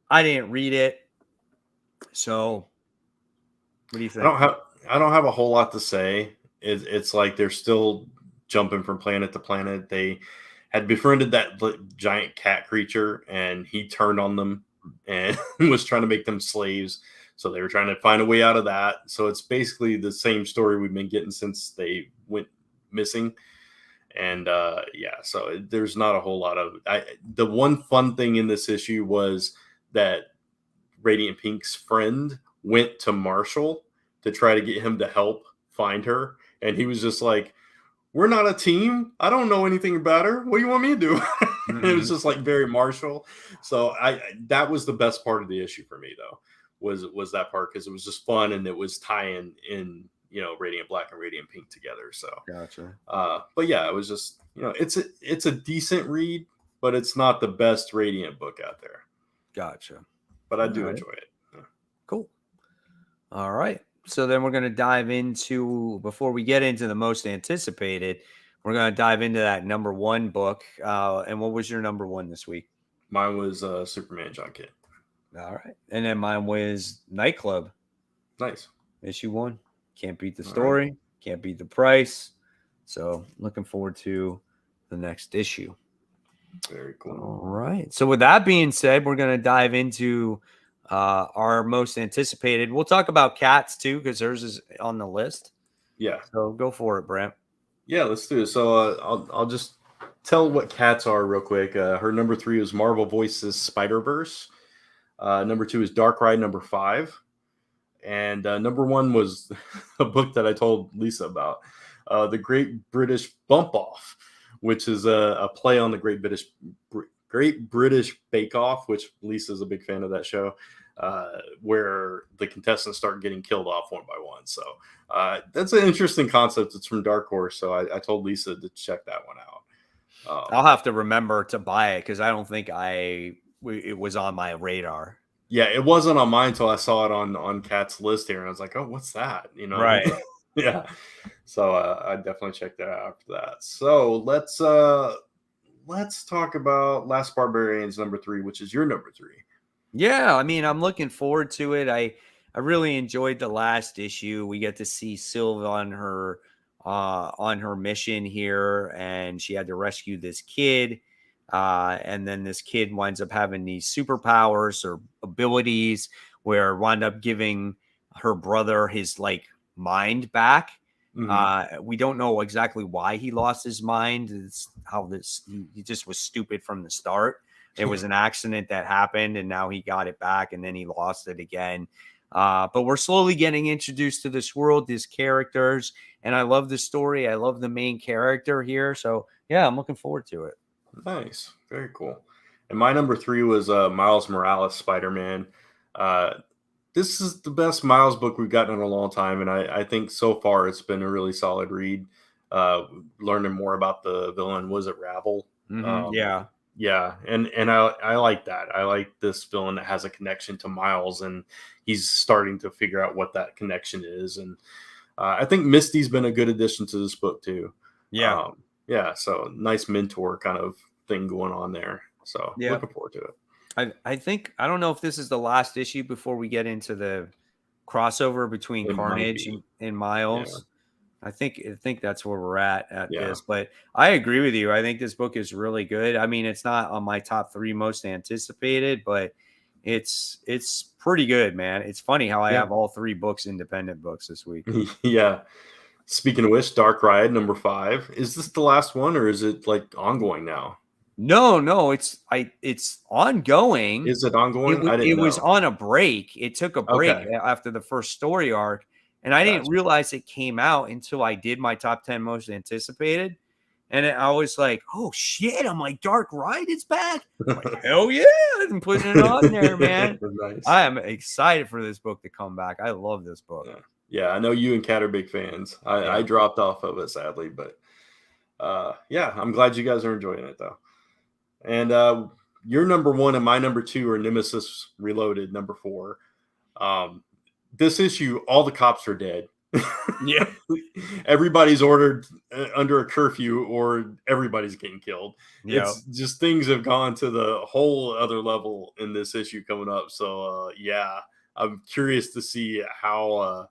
I didn't read it. So what do you think? I don't have a whole lot to say. It's like they're still jumping from planet to planet. They had befriended that giant cat creature, and he turned on them and was trying to make them slaves. So they were trying to find a way out of that. So it's basically the same story we've been getting since they went missing. And so there's not a whole lot of the one fun thing in this issue was that Radiant Pink's friend went to Marshall to try to get him to help find her. And he was just like, we're not a team. I don't know anything about her. What do you want me to do? It was just like very Marshall. So that was the best part of the issue for me though, was that part. Cause it was just fun. And it was tying in, Radiant Black and Radiant Pink together. So, gotcha. But yeah, it was just, it's a decent read, but it's not the best Radiant book out there. Gotcha. But I do enjoy it. Yeah. Cool. All right. So then we're going to dive into, before we get into the most anticipated, we're going to dive into that number 1 book. And what was your number 1 this week? Mine was Superman John Kent. All right. And then mine was Nightclub. Nice. Issue 1. Can't beat the story. Right. Can't beat the price. So looking forward to the next issue. Very cool. All right. So with that being said, we're going to dive into our most anticipated. We'll talk about Cats too, because hers is on the list. Yeah. So go for it, Brent. Yeah, let's do it. So I'll just tell what Cats are real quick. Her number 3 is Marvel Voices Spider-Verse. Number 2 is Dark Ride number 5. And number 1 was a book that I told Lisa about, The Great British Bump Off, which is a play on the Great British Bake Off, which Lisa's a big fan of that show, where the contestants start getting killed off one by one. So that's an interesting concept. It's from Dark Horse. So I told Lisa to check that one out. I'll have to remember to buy it because I don't think it was on my radar. Yeah, it wasn't on mine until I saw it on Kat's list here, and I was like, "Oh, what's that?" Right? Yeah. So I definitely checked that out after that. So let's talk about Last Barbarians number 3, which is your number 3. Yeah, I mean, I'm looking forward to it. I really enjoyed the last issue. We get to see Sylve on her mission here, and she had to rescue this kid. And then this kid winds up having these superpowers or abilities where wound up giving her brother his mind back. We don't know exactly why he lost his mind. It's how he just was stupid from the start. It was an accident that happened and now he got it back and then he lost it again. But we're slowly getting introduced to this world, these characters, and I love the story. I love the main character here. So yeah, I'm looking forward to it. Nice. Very cool. And my number 3 was Miles Morales Spider-Man. Uh, this is the best Miles book we've gotten in a long time, and I think so far it's been a really solid read. Learning more about the villain, was it Rabble? Yeah. Yeah, and I like that. I like this villain that has a connection to Miles, and he's starting to figure out what that connection is. And I think Misty's been a good addition to this book too. Yeah. Yeah, so nice mentor kind of thing going on there. So Yeah. looking forward to it. I think I don't know if this is the last issue before we get into the crossover between It might Carnage be. and Yeah, Miles. I think that's where we're at yeah, this, but I agree with you. I think this book is really good. I mean, it's not on my top 3 most anticipated, but it's pretty good, man. It's funny how I yeah, have all 3 books independent books this week. yeah. Speaking of which, Dark Ride number 5. Is this the last one, or is it like ongoing now? No, it's ongoing. Is it ongoing? I It didn't was know. on a break. It took a break Okay, after the first story arc, and I didn't gotcha. realize it came out until I did my top 10 most anticipated. And I was like, "Oh shit!" I'm like, "Dark Ride is back!" I'm like, "Hell yeah!" I'm putting it on there, man. Nice. I am excited for this book to come back. I love this book. Yeah. Yeah, I know you and Kat are big fans. I Yeah. dropped off of it sadly, but yeah, I'm glad you guys are enjoying it though. And your number 1 and my number 2 are Nemesis Reloaded number 4. Um, this issue, all the cops are dead. Yeah. Everybody's ordered under a curfew, or everybody's getting killed. Yeah. It's just things have gone to the whole other level in this issue coming up. So yeah, I'm curious to see how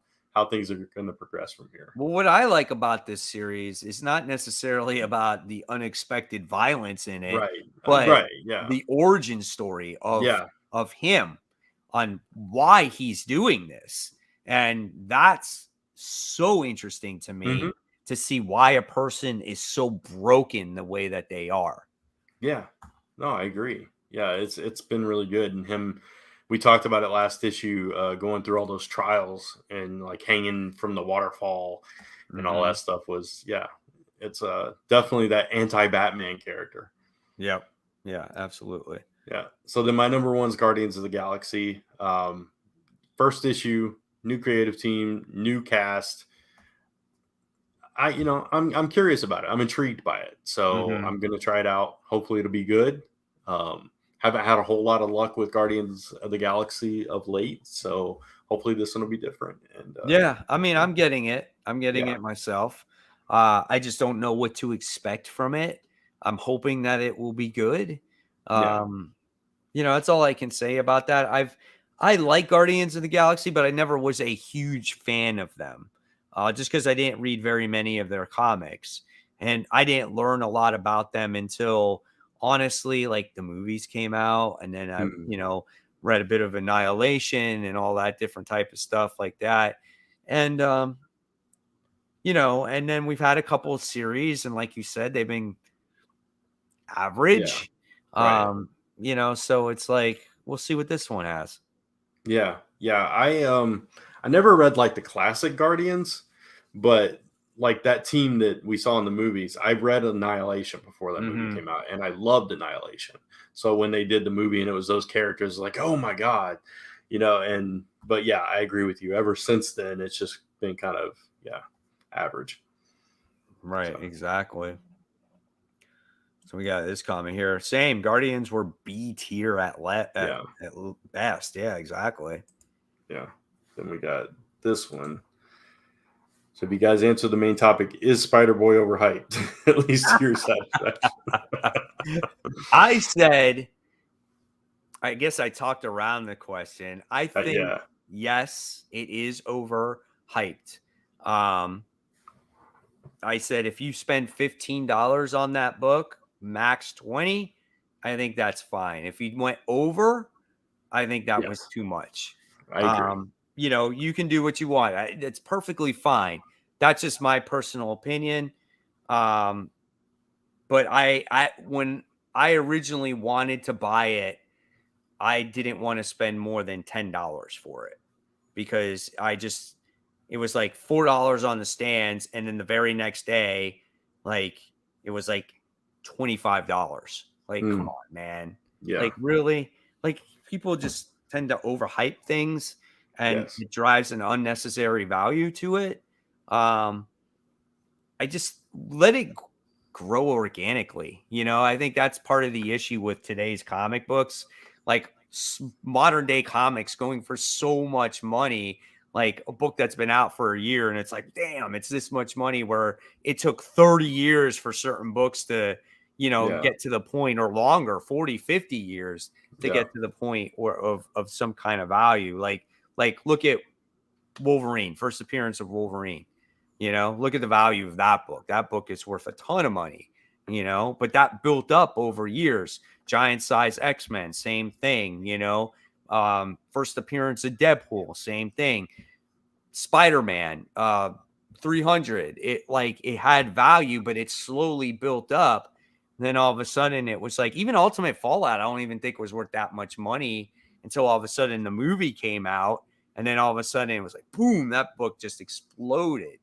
things are going to progress from here. Well, what I like about this series is not necessarily about the unexpected violence in it, Right, but right, yeah, the origin story yeah, of him on why he's doing this. And that's so interesting to hmm me to see why a person is so broken the way that they are. yeah. No, I agree. Yeah, it's been really good, and him. We talked about it last issue, going through all those trials and like hanging from the waterfall and all Hmm. that stuff was, yeah, it's definitely that anti-Batman character. Yep. Yeah, absolutely. Yeah. So then my number 1's Guardians of the Galaxy. First issue, new creative team, new cast. I'm curious about it. I'm intrigued by it. So Hmm. I'm gonna try it out. Hopefully it'll be good. Um, haven't had a whole lot of luck with Guardians of the Galaxy of late, so hopefully this one will be different. And Yeah, I mean, yeah, I'm getting it. I'm getting yeah, it myself. I just don't know what to expect from it. I'm hoping that it will be good. yeah. Um, that's all I can say about that. I like Guardians of the Galaxy, but I never was a huge fan of them. Just because I didn't read very many of their comics. And I didn't learn a lot about them until honestly, like the movies came out, and then I, Mhm. read a bit of Annihilation and all that different type of stuff like that. And and then we've had a couple of series, and like you said, they've been Yeah, average. right. So it's like we'll see what this one has. Yeah, yeah. I never read like the classic Guardians, but like that team that we saw in the movies, I read Annihilation before that movie Hmm. came out, and I loved Annihilation. So when they did the movie and it was those characters, like, oh my god, and but yeah, I agree with you. Ever since then, it's just been kind of, yeah, average. Right, So exactly. So we got this comment here. Same Guardians were B tier yeah, best. Yeah, exactly. yeah. Then we got this one. So if you guys answer the main topic, is Spider Boy overhyped? At least to your satisfaction. I said, I guess I talked around the question. I think Yeah. yes, it is overhyped. Um, I said if you spend $15 on that book, max 20, I think that's fine. If you went over, I think that was Yes. too much. I agree. You can do what you want. It's perfectly fine. That's just my personal opinion. Um, but when I originally wanted to buy it, I didn't want to spend more than $10 for it because it was like $4 on the stands, and then the very next day, like it was like $25. Like, come Mm. on, man. Yeah. Like, really? Like, people just tend to overhype things, and Yes. it drives an unnecessary value to it. Um, I just let it grow organically. I think that's part of the issue with today's comic books. Like modern day comics going for so much money, like a book that's been out for a year and it's like, damn, it's this much money, where it took 30 years for certain books to, Yeah. get to the point, or longer, 40, 50 years to Yeah. get to the point of some kind of value. Like look at Wolverine, first appearance of Wolverine. Look at the value of that book. That book is worth a ton of money, but that built up over years. Giant size X-Men, same thing, first appearance of Deadpool, same thing. Spider-Man, 300, it had value, but it slowly built up. And then all of a sudden it was like, even Ultimate Fallout, I don't even think was worth that much money until all of a sudden the movie came out. And then all of a sudden it was like, boom, that book just exploded.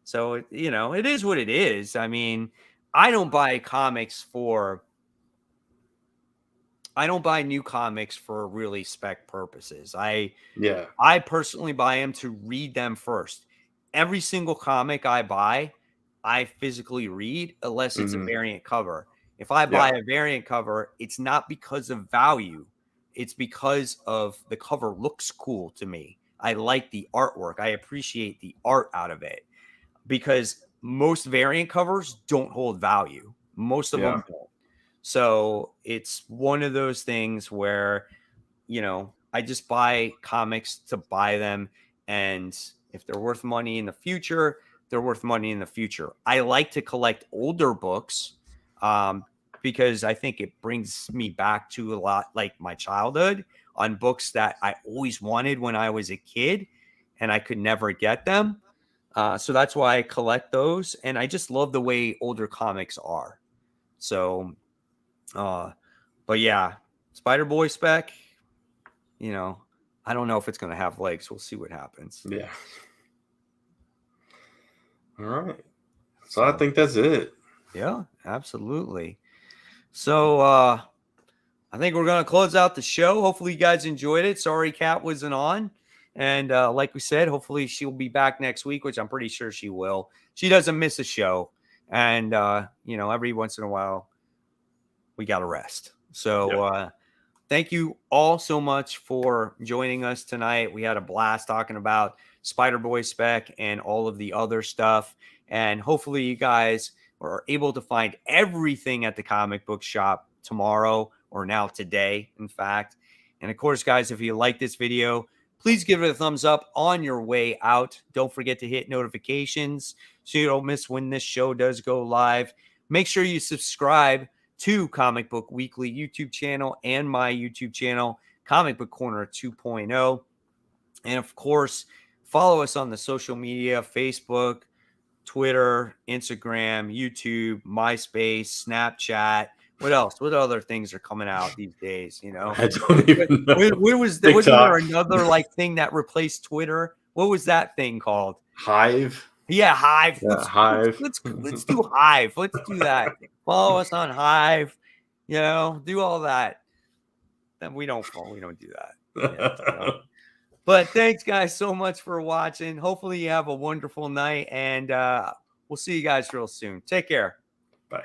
So, it is what it is. I mean, I don't buy new comics for really spec purposes. Yeah. I personally buy them to read them first. Every single comic I buy, I physically read, unless it's a Hmm. variant cover. If I buy Yeah. a variant cover, it's not because of value. It's because of the cover looks cool to me. I like the artwork. I appreciate the art out of it, because most variant covers don't hold value. Most of Yeah. them don't. So it's one of those things where, I just buy comics to buy them. And if they're worth money in the future, they're worth money in the future. I like to collect older books, um, because I think it brings me back to a lot like my childhood, on books that I always wanted when I was a kid and I could never get them. So that's why I collect those. And I just love the way older comics are. So, uh, but yeah, Spider Boy Spec, I don't know if it's going to have legs. We'll see what happens. Yeah. All right. So I So, think that's it. yeah, absolutely. So, I think we're going to close out the show. Hopefully, you guys enjoyed it. Sorry, Kat wasn't on. And like we said, hopefully she'll be back next week, which I'm pretty sure she will. She doesn't miss a show. And, every once in a while, we got to rest. So, Yep. thank you all so much for joining us tonight. We had a blast talking about Spider-Boy Spec and all of the other stuff. And hopefully you guys are able to find everything at the comic book shop tomorrow, or now today, in fact. And of course, guys, if you like this video, please give it a thumbs up on your way out. Don't forget to hit notifications so you don't miss when this show does go live. Make sure you subscribe to Comic Book Weekly YouTube channel and my YouTube channel, Comic Book Corner 2.0. And of course, follow us on the social media, Facebook, Twitter, Instagram, YouTube, MySpace, Snapchat. What else? What other things are coming out these days? I don't even know. Wasn't there TikTok. another thing that replaced Twitter? What was that thing called? Hive. Yeah, Hive. Yeah, Hive. Let's do Hive. Let's do that. Follow us on Hive. Do all that. Then we don't do that. Yeah, but thanks, guys, so much for watching. Hopefully, you have a wonderful night, and we'll see you guys real soon. Take care. Bye.